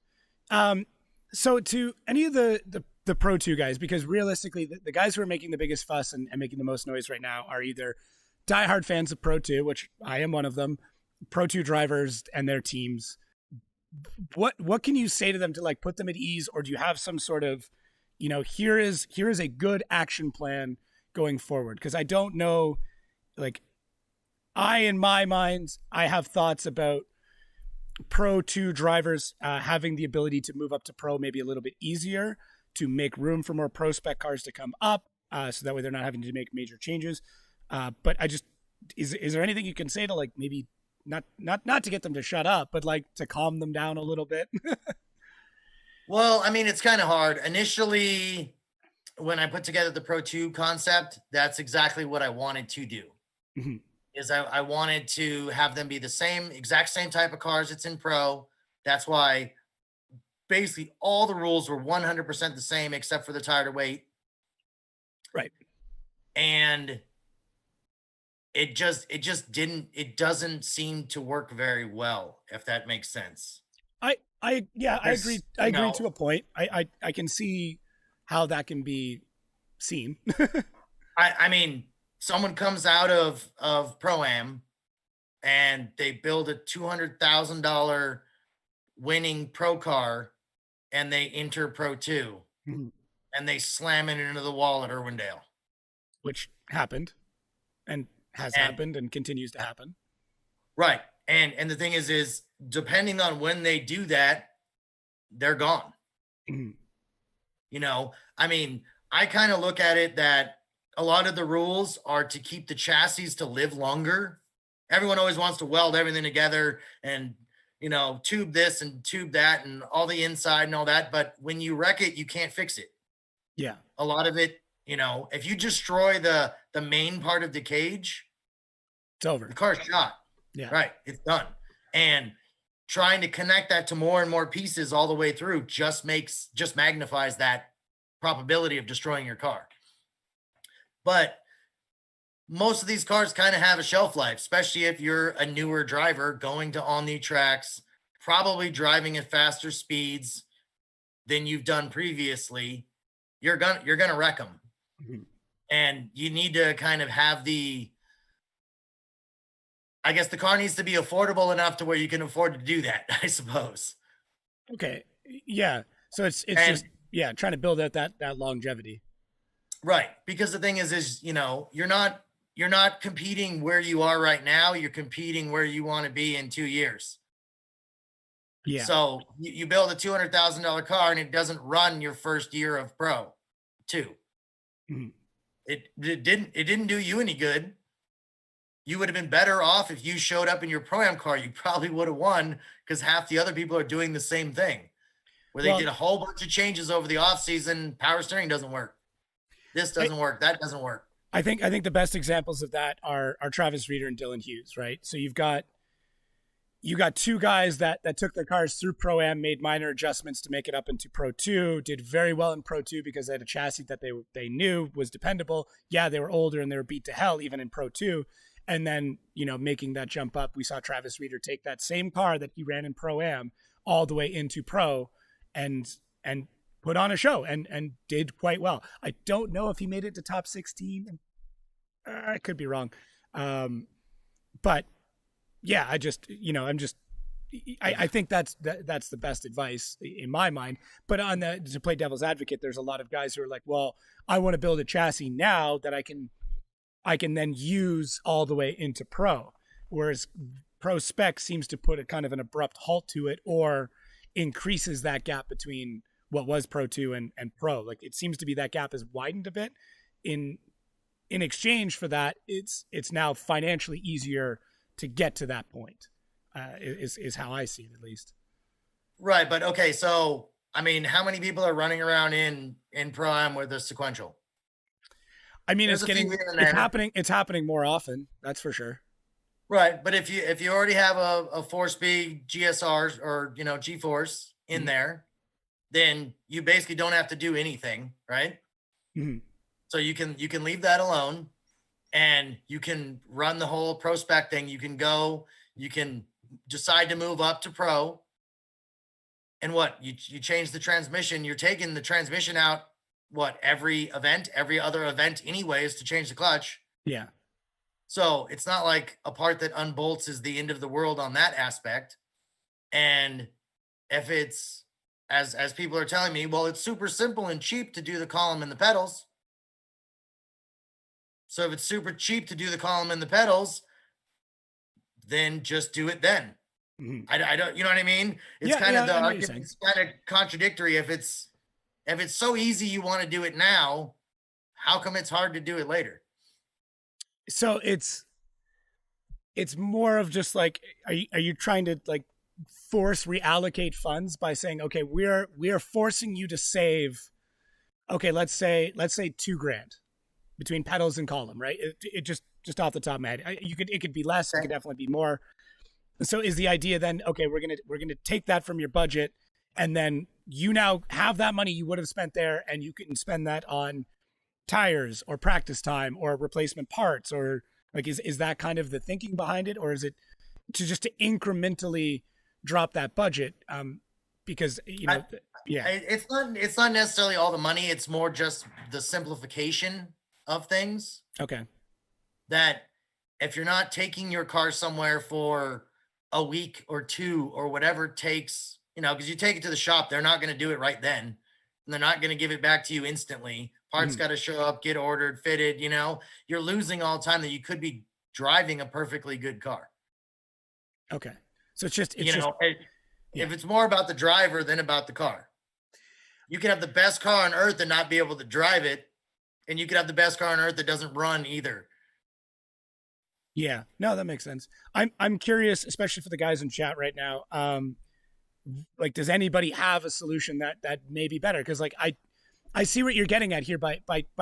So to any of the Pro 2 guys, because realistically, the guys who are making the biggest fuss and making the most noise right now are either diehard fans of Pro 2, which I am one of them, Pro 2 drivers and their teams. What can you say to them to like put them at ease, or do you have some sort of, here is a good action plan going forward? Because I don't know, like, in my mind, I have thoughts about Pro 2 drivers having the ability to move up to Pro maybe a little bit easier, to make room for more Pro Spec cars to come up, so that way they're not having to make major changes. But I just, is there anything you can say to like maybe not to get them to shut up, but like to calm them down a little bit? Well, I mean, it's kind of hard. Initially, when I put together the Pro 2 concept, that's exactly what I wanted to do. Mm-hmm. Is I wanted to have them be the exact same type of cars it's in Pro. That's why basically all the rules were 100% the same except for the tire to weight. Right. And it doesn't seem to work very well, if that makes sense. I agree. I agree to a point. I can see how that can be seen. I mean, someone comes out of Pro-Am and they build a $200,000 winning Pro car and they enter Pro 2 mm-hmm. and they slam it into the wall at Irwindale. Which happened and has happened and continues to happen. Right. And the thing is depending on when they do that, they're gone. Mm-hmm. I mean, I kind of look at it that a lot of the rules are to keep the chassis to live longer. Everyone always wants to weld everything together and, tube this and tube that and all the inside and all that. But when you wreck it, you can't fix it. Yeah. A lot of it, if you destroy the main part of the cage, it's over. The car's shot. Yeah. Right. It's done. And trying to connect that to more and more pieces all the way through just magnifies that probability of destroying your car. But most of these cars kind of have a shelf life, especially if you're a newer driver going to all new tracks, probably driving at faster speeds than you've done previously, you're gonna wreck them. Mhm. And you need to kind of have I guess the car needs to be affordable enough to where you can afford to do that, I suppose. Okay. Yeah. So it's And just yeah, trying to build out that longevity. right, because the thing is you're not competing where you are right now, you're competing where you want to be in 2 years. Yeah. So you build a $200,000 car and it doesn't run your first year of pro 2. Mhm. It didn't do you any good. You would have been better off if you showed up in your pro-am car. You probably would have won because half the other people are doing the same thing. Where they Well, did a whole bunch of changes over the off season. Power steering doesn't work. This I, doesn't work. That doesn't work. I think the best examples of that are Travis Reeder and Dylan Hughes, right? So you got two guys that took their cars through Pro Am, made minor adjustments to make it up into Pro 2, did very well in Pro 2 because they had a chassis that they knew was dependable. Yeah, they were older and they were beat to hell even in Pro 2. And then, making that jump up, we saw Travis Reeder take that same car that he ran in Pro Am all the way into Pro and put on a show and did quite well. I don't know if he made it to top 16. I could be wrong. But yeah, I think that's the best advice in my mind. But to play devil's advocate, there's a lot of guys who are like, well, I want to build a chassis now that I can then use all the way into pro, whereas pro spec seems to put a kind of an abrupt halt to it or increases that gap between what was pro 2 and pro. Like it seems to be that gap has widened a bit. In exchange for that, it's now financially easier to get to that point. Is how I see it, at least. Right. But okay. So, I mean, how many people are running around in pro-am with a sequential? I mean, There's it's a few getting here and it's there. happening. It's happening more often. That's for sure. Right. But if you already have a 4-speed GSR or, G-Force in Mhm. there, then you basically don't have to do anything. Right. Mhm. So you can leave that alone and you can run the whole pro spec thing. You can decide to move up to pro. And what you change the transmission, you're taking the transmission out, every other event anyways to change the clutch. Yeah. So it's not like a part that unbolts is the end of the world on that aspect. And if it's as people are telling me, well, it's super simple and cheap to do the column and the pedals. So if it's super cheap to do the column and the pedals, then just do it then. Mhm. I don't, you know what I mean? It's Yeah, kind yeah, of the I know what you're saying. argument. It's kind of contradictory. If it's so easy you want to do it now, how come it's hard to do it later? So it's more of just like, are you trying to like force reallocate funds by saying, okay, we are forcing you to save, okay, let's say $2,000 between pedals and column, right? It just off the top of my head, it could be less, it could definitely be more. So is the idea then, okay, we're gonna take that from your budget, and then you now have that money you would have spent there, and you can spend that on tires or practice time or replacement parts, or like is that kind of the thinking behind it, or is it to incrementally drop that budget? Because I, yeah, it's not necessarily all the money. It's more just the simplification of things. okay, That if you're not taking your car somewhere for a week or two or whatever it takes, because you take it to the shop, they're not going to do it right then. And they're not going to give it back to you instantly. Parts Mhm. got to show up, get ordered, fitted, you're losing all time that you could be driving a perfectly good car. Okay. So it's You just know, it- yeah, if it's more about the driver than about the car. You can have the best car on earth and not be able to drive it. And you could have the best car on earth that doesn't run either. yeah. No, that makes sense. I'm curious, especially for the guys in chat right now. Like, does anybody have a solution that may be better? Because like I see what you're getting at here by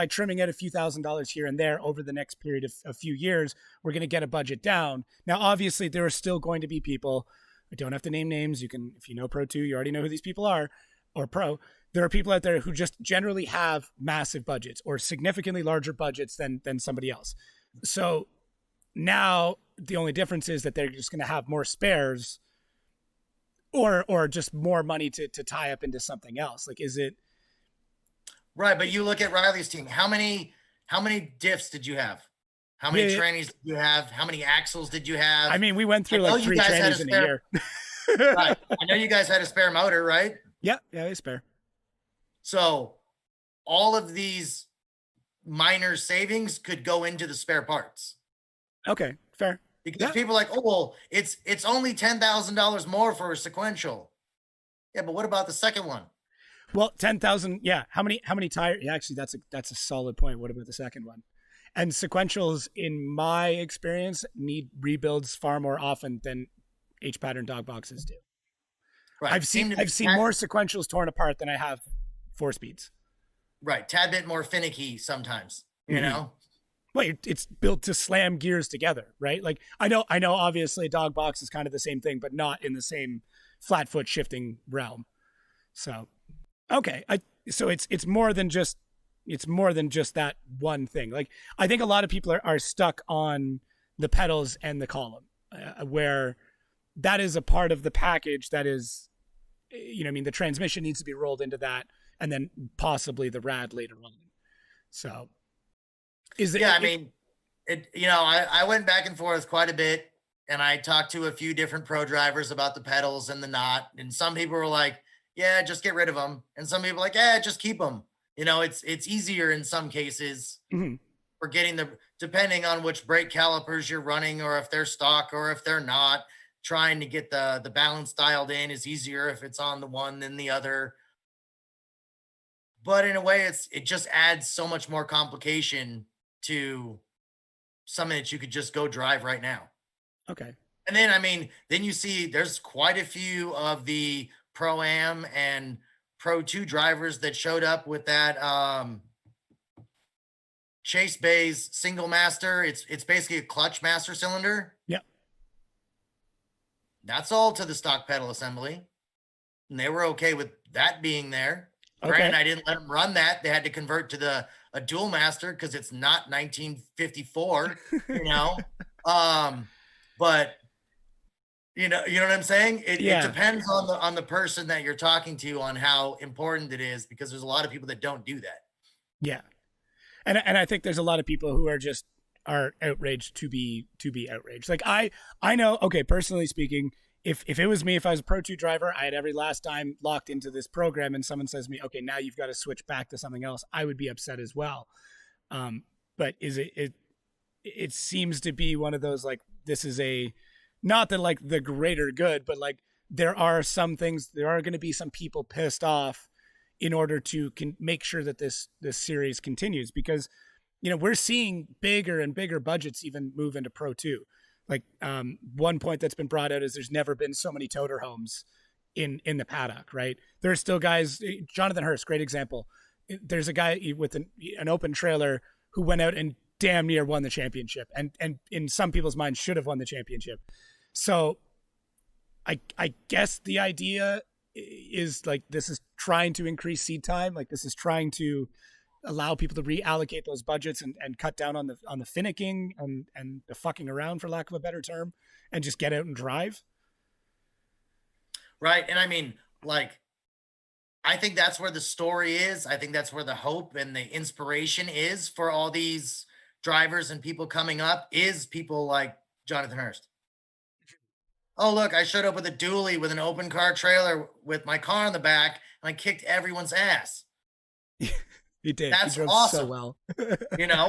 trimming it a few $1,000s here and there over the next period of a few years, we're going to get a budget down. Now, obviously, there are still going to be people. I don't have to name names. You can, if you know Pro 2, you already know who these people are, or Pro. There are people out there who just generally have massive budgets or significantly larger budgets than somebody else. So now the only difference is that they're just going to have more spares or just more money to tie up into something else? Like, is it? Right, but you look at Riley's team. How many diffs did you have? How many Yeah, trannies did you have? How many axles did you have? I mean, we went I through know like you 3 guys had a trannies in a spare. year. Right. I know you guys had a spare motor, right? Yeah, it's fair. So all of these minor savings could go into the spare parts Okay, fair. because Yeah. people are like, oh well, it's only $10,000 more for a sequential. Yeah, but what about the second one? Well, 10,000. Yeah. How many tires? Yeah, actually, that's a solid point. What about the second one? And sequentials, in my experience, need rebuilds far more often than H pattern dog boxes do. Right. I've Seem seen to be I've seen more sequentials torn apart than I have 4 speeds. right. Tad bit more finicky sometimes, you Mm-hmm. know? Well, it's built to slam gears together, right? Like I know, obviously, a dog box is kind of the same thing, but not in the same flat foot shifting realm. So, okay, so it's more than just that one thing. Like, I think a lot of people are stuck on the pedals and the column, where that is a part of the package that is, I mean, the transmission needs to be rolled into that, and then possibly the rad later on. So, is it? Yeah, I mean, I went back and forth quite a bit and I talked to a few different pro drivers about the pedals and the knot. And some people were like, yeah, just get rid of them. And some people were like, yeah, just keep them. It's easier in some cases Mhm. for getting depending on which brake calipers you're running or if they're stock or if they're not, trying to get the balance dialed in is easier if it's on the one than the other. But in a way, it just adds so much more complication to something that you could just go drive right now. Okay. And then, I mean, then you see there's quite a few of the Pro Am and Pro 2 drivers that showed up with that Chase Bay's single master. It's basically a clutch master cylinder. Yeah. That's all to the stock pedal assembly. And they were okay with that being there. Okay. Granted, I didn't let them run that. They had to convert to a dual master because it's not 1954, but you know what I'm saying? It depends on the person that you're talking to on how important it is, because there's a lot of people that don't do that. Yeah. And I think there's a lot of people who are outraged to be outraged. Like, I know, okay, personally speaking, if it was me, if I was a Pro 2 driver, I had every last dime locked into this program, and someone says to me, okay, now you've got to switch back to something else, I would be upset as well. But it seems to be one of those, like, this is not that like the greater good, but like there are going to be some people pissed off in order to make sure that this series continues, because we're seeing bigger and bigger budgets even move into Pro 2. Like, one point that's been brought out is there's never been so many toter homes in the paddock, right? There are still guys, Jonathan Hurst, great example. There's a guy with an open trailer who went out and damn near won the championship, and in some people's minds should have won the championship. So I guess the idea is, like, this is trying to increase seed time. Like, this is trying to allow people to reallocate those budgets and cut down on the finicking and the fucking around, for lack of a better term, and just get out and drive. Right. And I mean, like, I think that's where the story is. I think that's where the hope and the inspiration is for all these drivers and people coming up, is people like Jonathan Hurst. Oh, look, I showed up with a dually with an open car trailer with my car in the back, and I kicked everyone's ass. He did. That's he drove awesome. So well.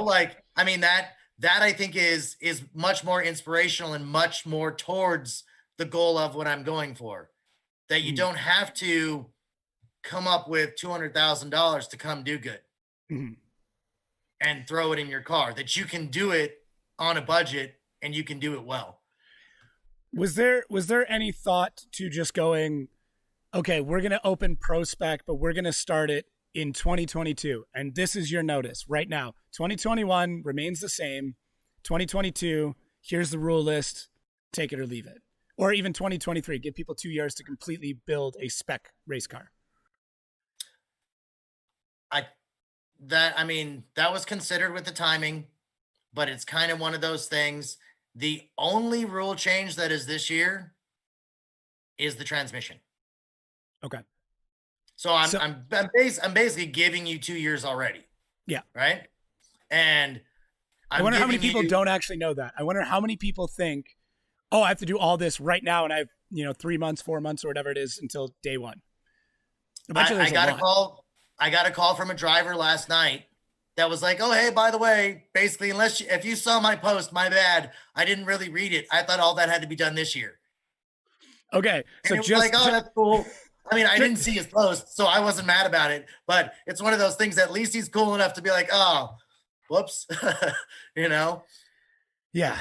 Like, I mean, that I think is much more inspirational and much more towards the goal of what I'm going for. That you don't have to come up with $200,000 to come do good and throw it in your car. That you can do it on a budget and you can do it well. Was there any thought to just going, okay, we're going to open Pro Spec, but we're going to start it in 2022, and this is your notice right now. 2021 remains the same. 2022, here's the rule list, take it or leave it. Or even 2023, give people 2 years to completely build a spec race car. That was considered with the timing, but it's kind of one of those things. The only rule change that is this year is the transmission. Okay. So I'm basically giving you 2 years already. Yeah. Right. And I wonder how many people don't actually know that. I wonder how many people think, oh, I have to do all this right now, and I have 3 months, 4 months, or whatever it is until day one. I got a call. I got a call from a driver last night that was like, "Oh, hey, by the way, basically, if you saw my post, my bad. I didn't really read it. I thought all that had to be done this year." Okay, so and it was like, "Oh, that's cool." I mean, I didn't see his post, so I wasn't mad about it. But it's one of those things. At least he's cool enough to be like, "Oh, whoops," Yeah,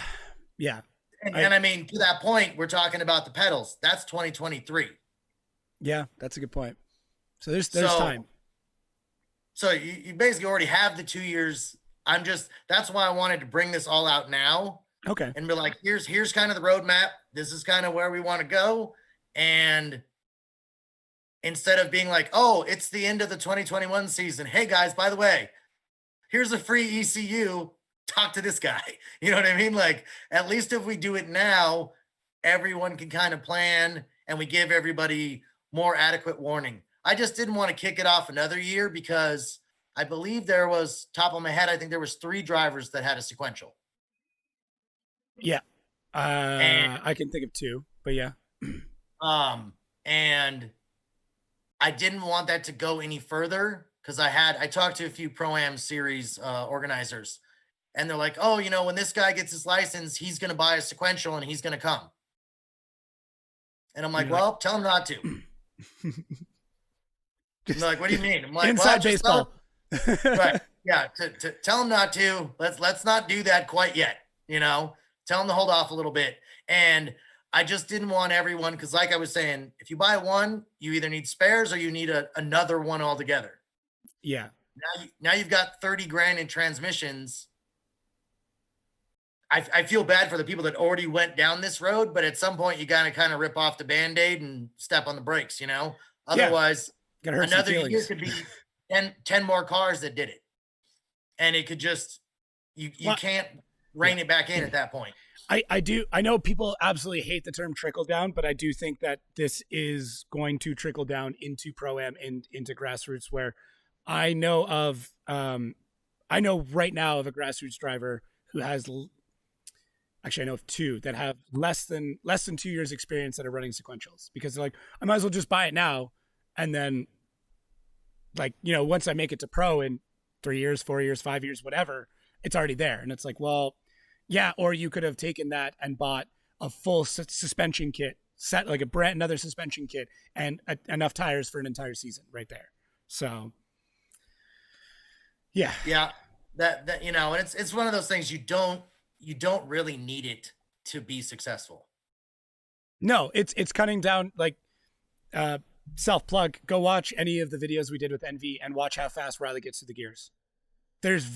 yeah. And I mean, to that point, we're talking about the pedals. That's 2023. Yeah, that's a good point. So there's time. So you basically already have the 2 years. That's why I wanted to bring this all out now. Okay. And be like, here's kind of the roadmap. This is kind of where we want to go. And instead of being like, oh, it's the end of the 2021 season. Hey guys, by the way, here's a free ECU. Talk to this guy. You know what I mean? Like, at least if we do it now, everyone can kind of plan and we give everybody more adequate warning. I just didn't want to kick it off another year because I believe there was, top of my head, I think there was 3 drivers that had a sequential. Yeah. I can think of 2, but yeah. And I didn't want that to go any further because I talked to a few Pro-Am series organizers, and they're like, oh, when this guy gets his license, he's going to buy a sequential and he's going to come. And I'm like, well, tell him not to. I'm like, what do you mean? I'm like, inside baseball. Right. Yeah. To tell him not to. Let's not do that quite yet. Tell him to hold off a little bit. And I just didn't want everyone, because like I was saying, if you buy one, you either need spares or you need another one altogether. Yeah. Now you've got 30 grand in transmissions. I feel bad for the people that already went down this road, but at some point you got to kind of rip off the Band-Aid and step on the brakes, Otherwise, another year could be 10 more cars that did it. And it could just, you can't rein it back in at that point. I know people absolutely hate the term trickle down, but I do think that this is going to trickle down into Pro-Am and into grassroots, where I know right now of a grassroots driver who has, actually I know of 2 that have less than 2 years experience that are running sequentials, because they're like, I might as well just buy it now. And then once I make it to pro in 3 years, 4 years, 5 years, whatever, it's already there. And it's like, well, yeah. Or you could have taken that and bought a full suspension kit, set like another suspension kit and enough tires for an entire season right there. So yeah. Yeah. That, and it's one of those things you don't really need it to be successful. No, it's cutting down, self-plug. Go watch any of the videos we did with NV and watch how fast Riley gets to the gears. There's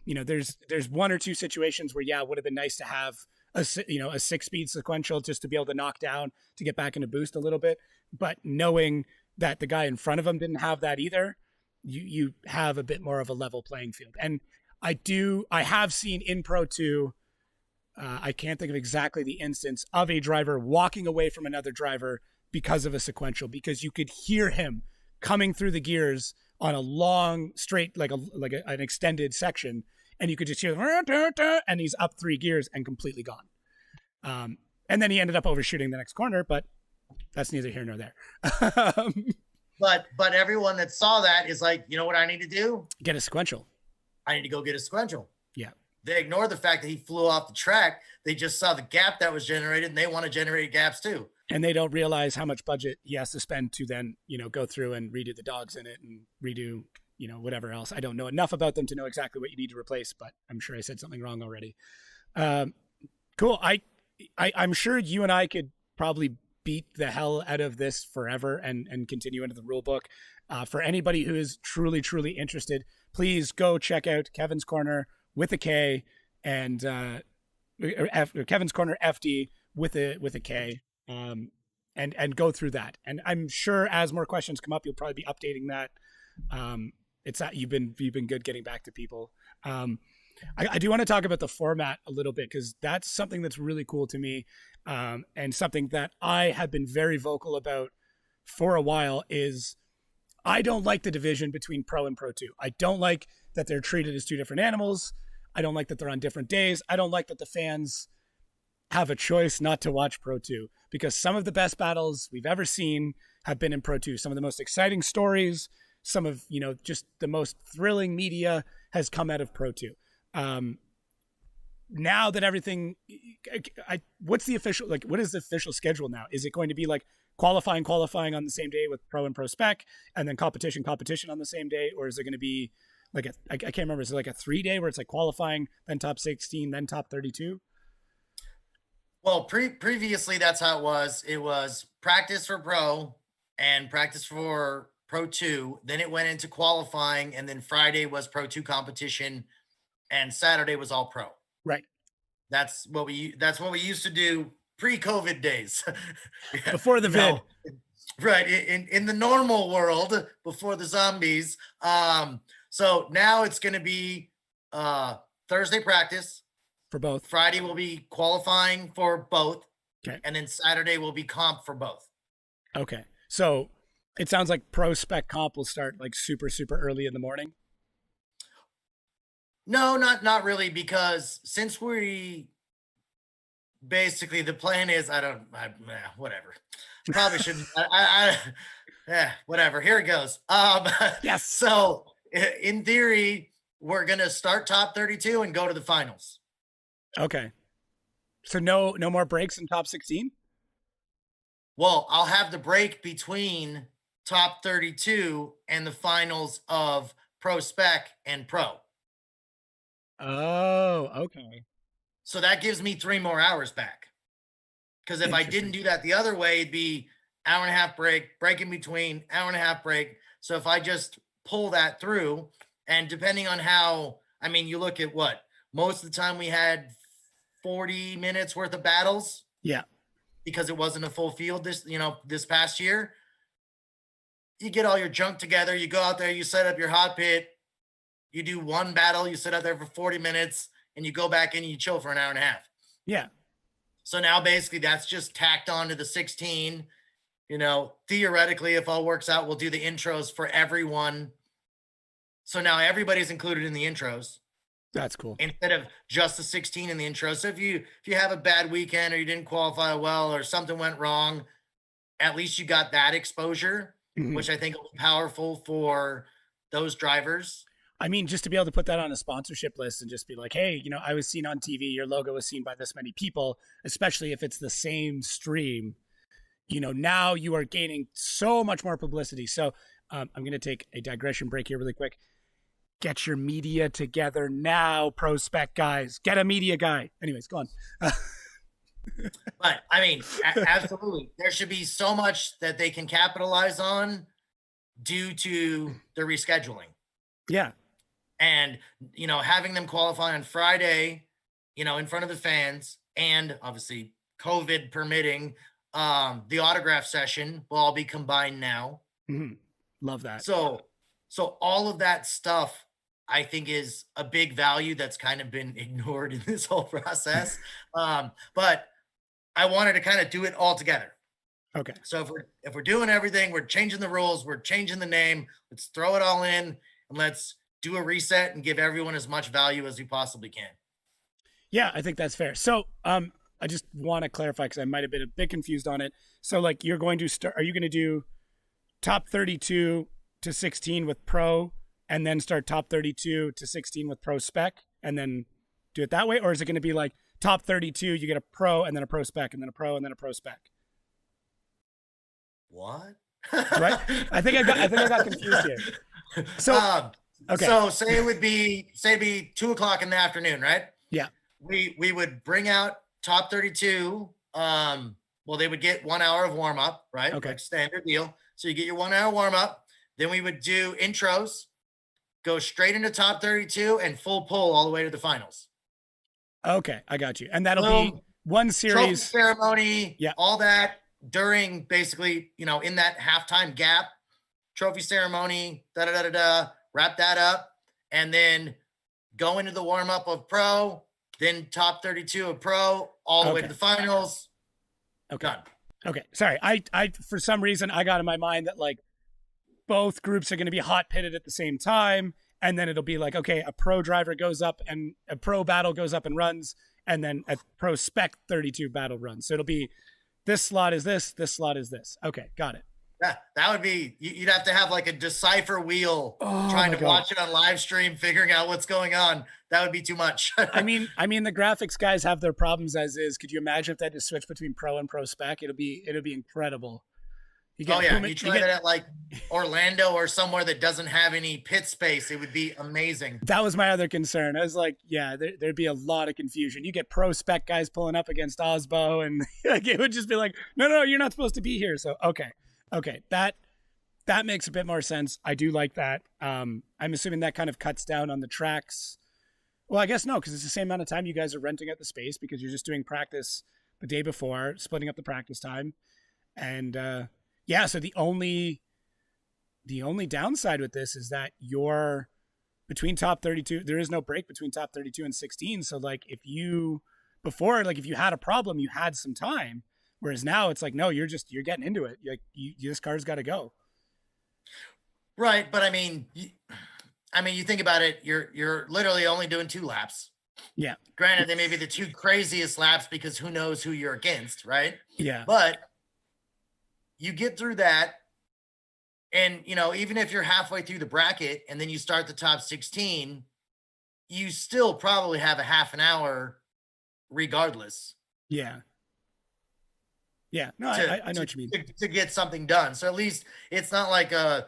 there's 1 or 2 situations where, it would have been nice to have a 6-speed sequential just to be able to knock down to get back into boost a little bit. But knowing that the guy in front of him didn't have that either, you have a bit more of a level playing field. And I have seen in Pro 2, I can't think of exactly the instance of a driver walking away from another driver because of a sequential, because you could hear him coming through the gears on a long straight, an extended section, and you could just hear and he's up 3 gears and completely gone. And then he ended up overshooting the next corner, but that's neither here nor there. But everyone that saw that is like, you know what I need to do? Get a sequential. I need to go get a sequential. Yeah. They ignore the fact that he flew off the track. They just saw the gap that was generated, and they want to generate gaps too. And they don't realize how much budget he has to spend to then, go through and redo the dogs in it and redo, whatever else. I don't know enough about them to know exactly what you need to replace, but I'm sure I said something wrong already. Cool. I'm sure you and I could probably beat the hell out of this forever and continue into the rule book. For anybody who is truly, truly interested, please go check out Kevin's Corner with a K and Kevin's Corner FD with a K. And go through that. And I'm sure as more questions come up, you'll probably be updating that. It's that you've been good getting back to people. I do want to talk about the format a little bit because that's something that's really cool to me, and something that I have been very vocal about for a while is I don't like the division between Pro and Pro 2. I don't like that they're treated as two different animals. I don't like that they're on different days. I don't like that the fans have a choice not to watch Pro 2 because some of the best battles we've ever seen have been in Pro 2. Some of the most exciting stories, some of, just the most thrilling media has come out of Pro 2. Now that everything, what's the official, what is the official schedule now? Is it going to be like qualifying on the same day with Pro and Pro Spec and then competition on the same day? Or is it going to be like I can't remember, is it like a 3-day where it's like qualifying, then top 16, then top 32? Well, previously that's how it was. It was practice for Pro and practice for Pro 2. Then it went into qualifying, and then Friday was Pro 2 competition, and Saturday was all Pro. Right. That's what we used to do pre-COVID days. Before the vid. Right. In the normal world before the zombies. So now it's going to be Thursday practice for both. Friday will be qualifying for both. Okay. And then Saturday will be comp for both. Okay. So it sounds like Pro Spec comp will start like super, super early in the morning. No, not really, because since we basically the plan is whatever. Probably shouldn't. Whatever. Here it goes. Yes. So in theory, we're gonna start top 32 and go to the finals. Okay. So no more breaks in top 16? Well, I'll have the break between top 32 and the finals of Pro Spec and Pro. Oh, okay. So that gives me 3 more hours back. Because if I didn't do that the other way, it'd be hour and a half break in between, hour and a half break. So if I just pull that through, and depending on how, you look at what, most of the time we had 40 minutes worth of battles. Yeah. Because it wasn't a full field this past year. You get all your junk together, you go out there, you set up your hot pit, you do one battle, you sit out there for 40 minutes, and you go back in and you chill for an hour and a half. Yeah. So now basically that's just tacked on to the 16. Theoretically, if all works out, we'll do the intros for everyone. So now everybody's included in the intros. That's cool. Instead of just the 16 in the intro. So if you have a bad weekend or you didn't qualify well or something went wrong, at least you got that exposure, which I think will be powerful for those drivers. Just to be able to put that on a sponsorship list and just be like, hey, I was seen on TV, your logo was seen by this many people, especially if it's the same stream, now you are gaining so much more publicity. So I'm going to take a digression break here really quick. Get your media together now, Pro Spec guys. Get a media guy. Anyways, go on. But absolutely. There should be so much that they can capitalize on due to the rescheduling. Yeah. And, having them qualify on Friday, in front of the fans, and obviously COVID permitting, the autograph session will all be combined now. Mm-hmm. Love that. So all of that stuff, I think, is a big value that's kind of been ignored in this whole process. But I wanted to kind of do it all together. Okay. So if we're doing everything, we're changing the rules, we're changing the name, let's throw it all in and let's do a reset and give everyone as much value as we possibly can. Yeah, I think that's fair. So I just want to clarify because I might have been a bit confused on it. So you're going to start, are you going to do top 32 to 16 with Pro and then start top 32 to 16 with Pro Spec and then do it that way? Or is it going to be like top 32, you get a Pro and then a Pro Spec and then a Pro and then a Pro Spec? What? Right? I think I got confused here. So, okay. So say it'd be 2:00 in the afternoon, right? Yeah. We would bring out top 32. Well, they would get 1 hour of warm up, right? Okay. Like standard deal. So you get your 1 hour warm up. Then we would do intros, go straight into top 32 and full pull all the way to the finals. Okay. I got you. And that'll be one series. Trophy ceremony, yeah, all that during basically, in that halftime gap, trophy ceremony, wrap that up, and then go into the warm up of pro, then top 32 of pro, all the way to Okay. the finals. Okay. Done. Okay. Sorry. I for some reason I got in my mind that like both groups are going to be hot pitted at the same time. And then it'll be like, okay, a pro driver goes up and a pro battle goes up and runs. And then a pro spec 32 battle runs. So it'll be this slot is this slot is this. Okay. Got it. Yeah, that would be, you'd have to have like a decipher wheel Oh trying my to God. watch it on live stream, figuring out what's going on. That would be too much. I mean, the graphics guys have their problems as is. Could you imagine if they had to switch between pro and pro spec? It'll be incredible. You Oh yeah, Puma- you try that at like Orlando or somewhere that doesn't have any pit space. It would be amazing. That was my other concern. I was like, yeah, there'd be a lot of confusion. You get pro spec guys pulling up against Osbo, and like, it would just be like, no, you're not supposed to be here. So okay, that makes a bit more sense. I do like that. I'm assuming that kind of cuts down on the tracks. Well, I guess no, because it's the same amount of time you guys are renting out the space because you're just doing practice the day before, splitting up the practice time, and yeah. So the only downside with this is that you're between top 32. There is no break between top 32 and 16. So like if you had a problem, you had some time. Whereas now it's like, no, you're getting into it. Like this car's got to go. Right, but I mean, you think about it. You're literally only doing 2 laps. Yeah. Granted, they may be the 2 craziest laps because who knows who you're against, right? Yeah. But you get through that, and even if you're halfway through the bracket and then you start the top 16, you still probably have a half an hour regardless. Yeah. Yeah. No, I know what you mean. To get something done. So at least it's not like a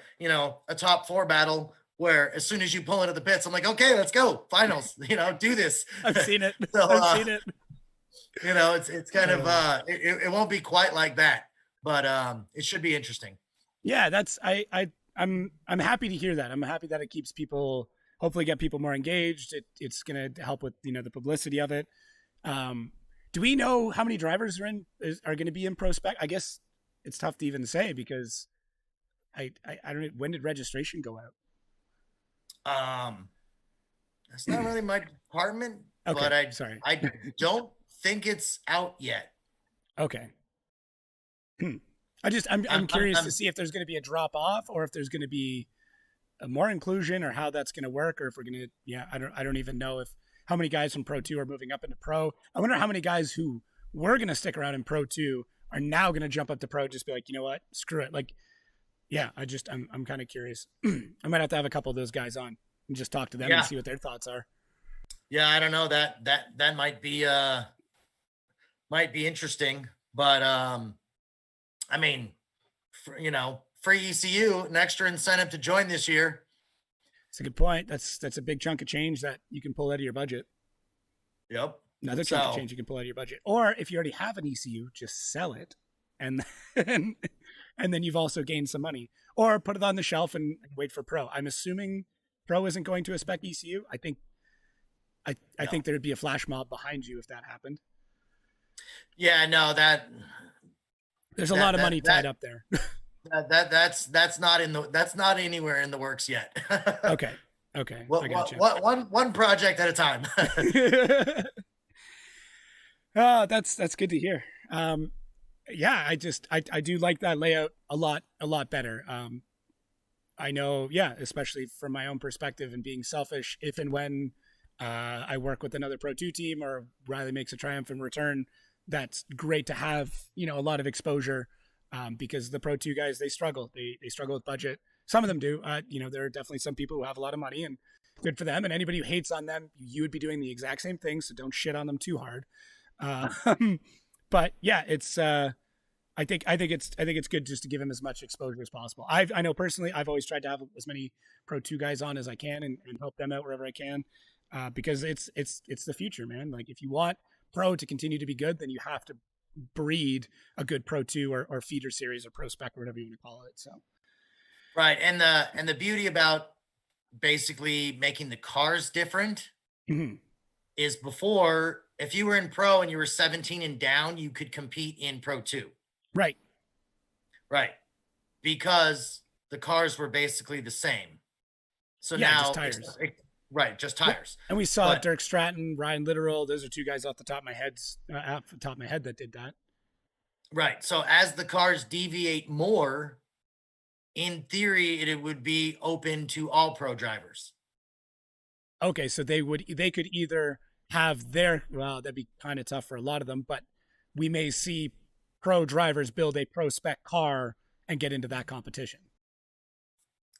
top 4 battle where as soon as you pull into the pits, I'm like, okay, let's go. Finals, do this. I've seen it. So, I've seen it. It's kind of, it won't be quite like that, but it should be interesting. Yeah, I'm happy to hear that. I'm happy that it keeps people, hopefully get people more engaged. It's going to help with, the publicity of it. Do we know how many drivers are going to be in pro spec? I guess it's tough to even say because I don't know. When did registration go out? That's not really my department, Okay, but sorry. I don't think it's out yet. Okay. I'm curious to see if there's going to be a drop off or if there's going to be a more inclusion or how that's going to work, or if we're going to, I don't even know how many guys from Pro 2 are moving up into Pro. I wonder how many guys who were going to stick around in Pro 2 are now going to jump up to Pro, just be like, you know what, screw it. Like, yeah, I'm kind of curious. I might have to have a couple of those guys on and just talk to them and see what their thoughts are. Yeah, I don't know, that might be interesting, but I mean, free ECU, an extra incentive to join this year. It's a good point. That's a big chunk of change that you can pull out of your budget. Yep. Another chunk of change you can pull out of your budget. Or if you already have an ECU, just sell it and then you've also gained some money. Or put it on the shelf and wait for Pro. I'm assuming Pro isn't going to a spec ECU. I think think there'd be a flash mob behind you if that happened. Yeah, no, there's a lot of money tied up there. That's not anywhere in the works yet. Okay. I gotcha. One project at a time. Oh, that's good to hear. Yeah, I do like that layout a lot better. I know, yeah, especially from my own perspective and being selfish, if and when I work with another Pro 2 team or Riley makes a triumphant return, that's great to have, a lot of exposure. Because the Pro 2 guys, they struggle. They struggle with budget. Some of them do. There are definitely some people who have a lot of money, and good for them. And anybody who hates on them, you would be doing the exact same thing. So don't shit on them too hard. But yeah, it's. I think it's good just to give them as much exposure as possible. I know personally, I've always tried to have as many Pro 2 guys on as I can and help them out wherever I can, because it's the future, man. Like if you want Pro to continue to be good, then you have to breed a good Pro 2 or feeder series or Pro spec or whatever you want to call it. So right, and the beauty about basically making the cars different is before, if you were in Pro and you were 17 and down, you could compete in Pro 2. Right, because the cars were basically the same. So yeah, now just tires. Right, just tires. And we saw But Dirk Stratton, Ryan Littoral. Those are two guys off the top of my head that did that. right. So as the cars deviate more, in theory, it would be open to all pro drivers. Okay, so they could either have their, well, that'd be kind of tough for a lot of them, but we may see pro drivers build a pro spec car and get into that competition.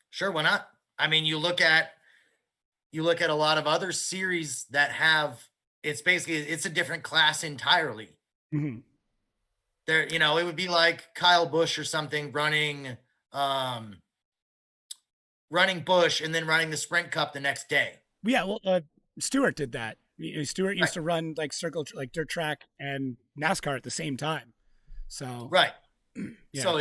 Sure, why not? I mean, you look at a lot of other series that have, it's basically, it's a different class entirely. Mm-hmm. There, you know, it would be like Kyle Busch or something running Busch and then running the Sprint Cup the next day. Yeah, well, Stewart did that. Stewart used Right. to run like like dirt track and NASCAR at the same time. So Right. yeah. So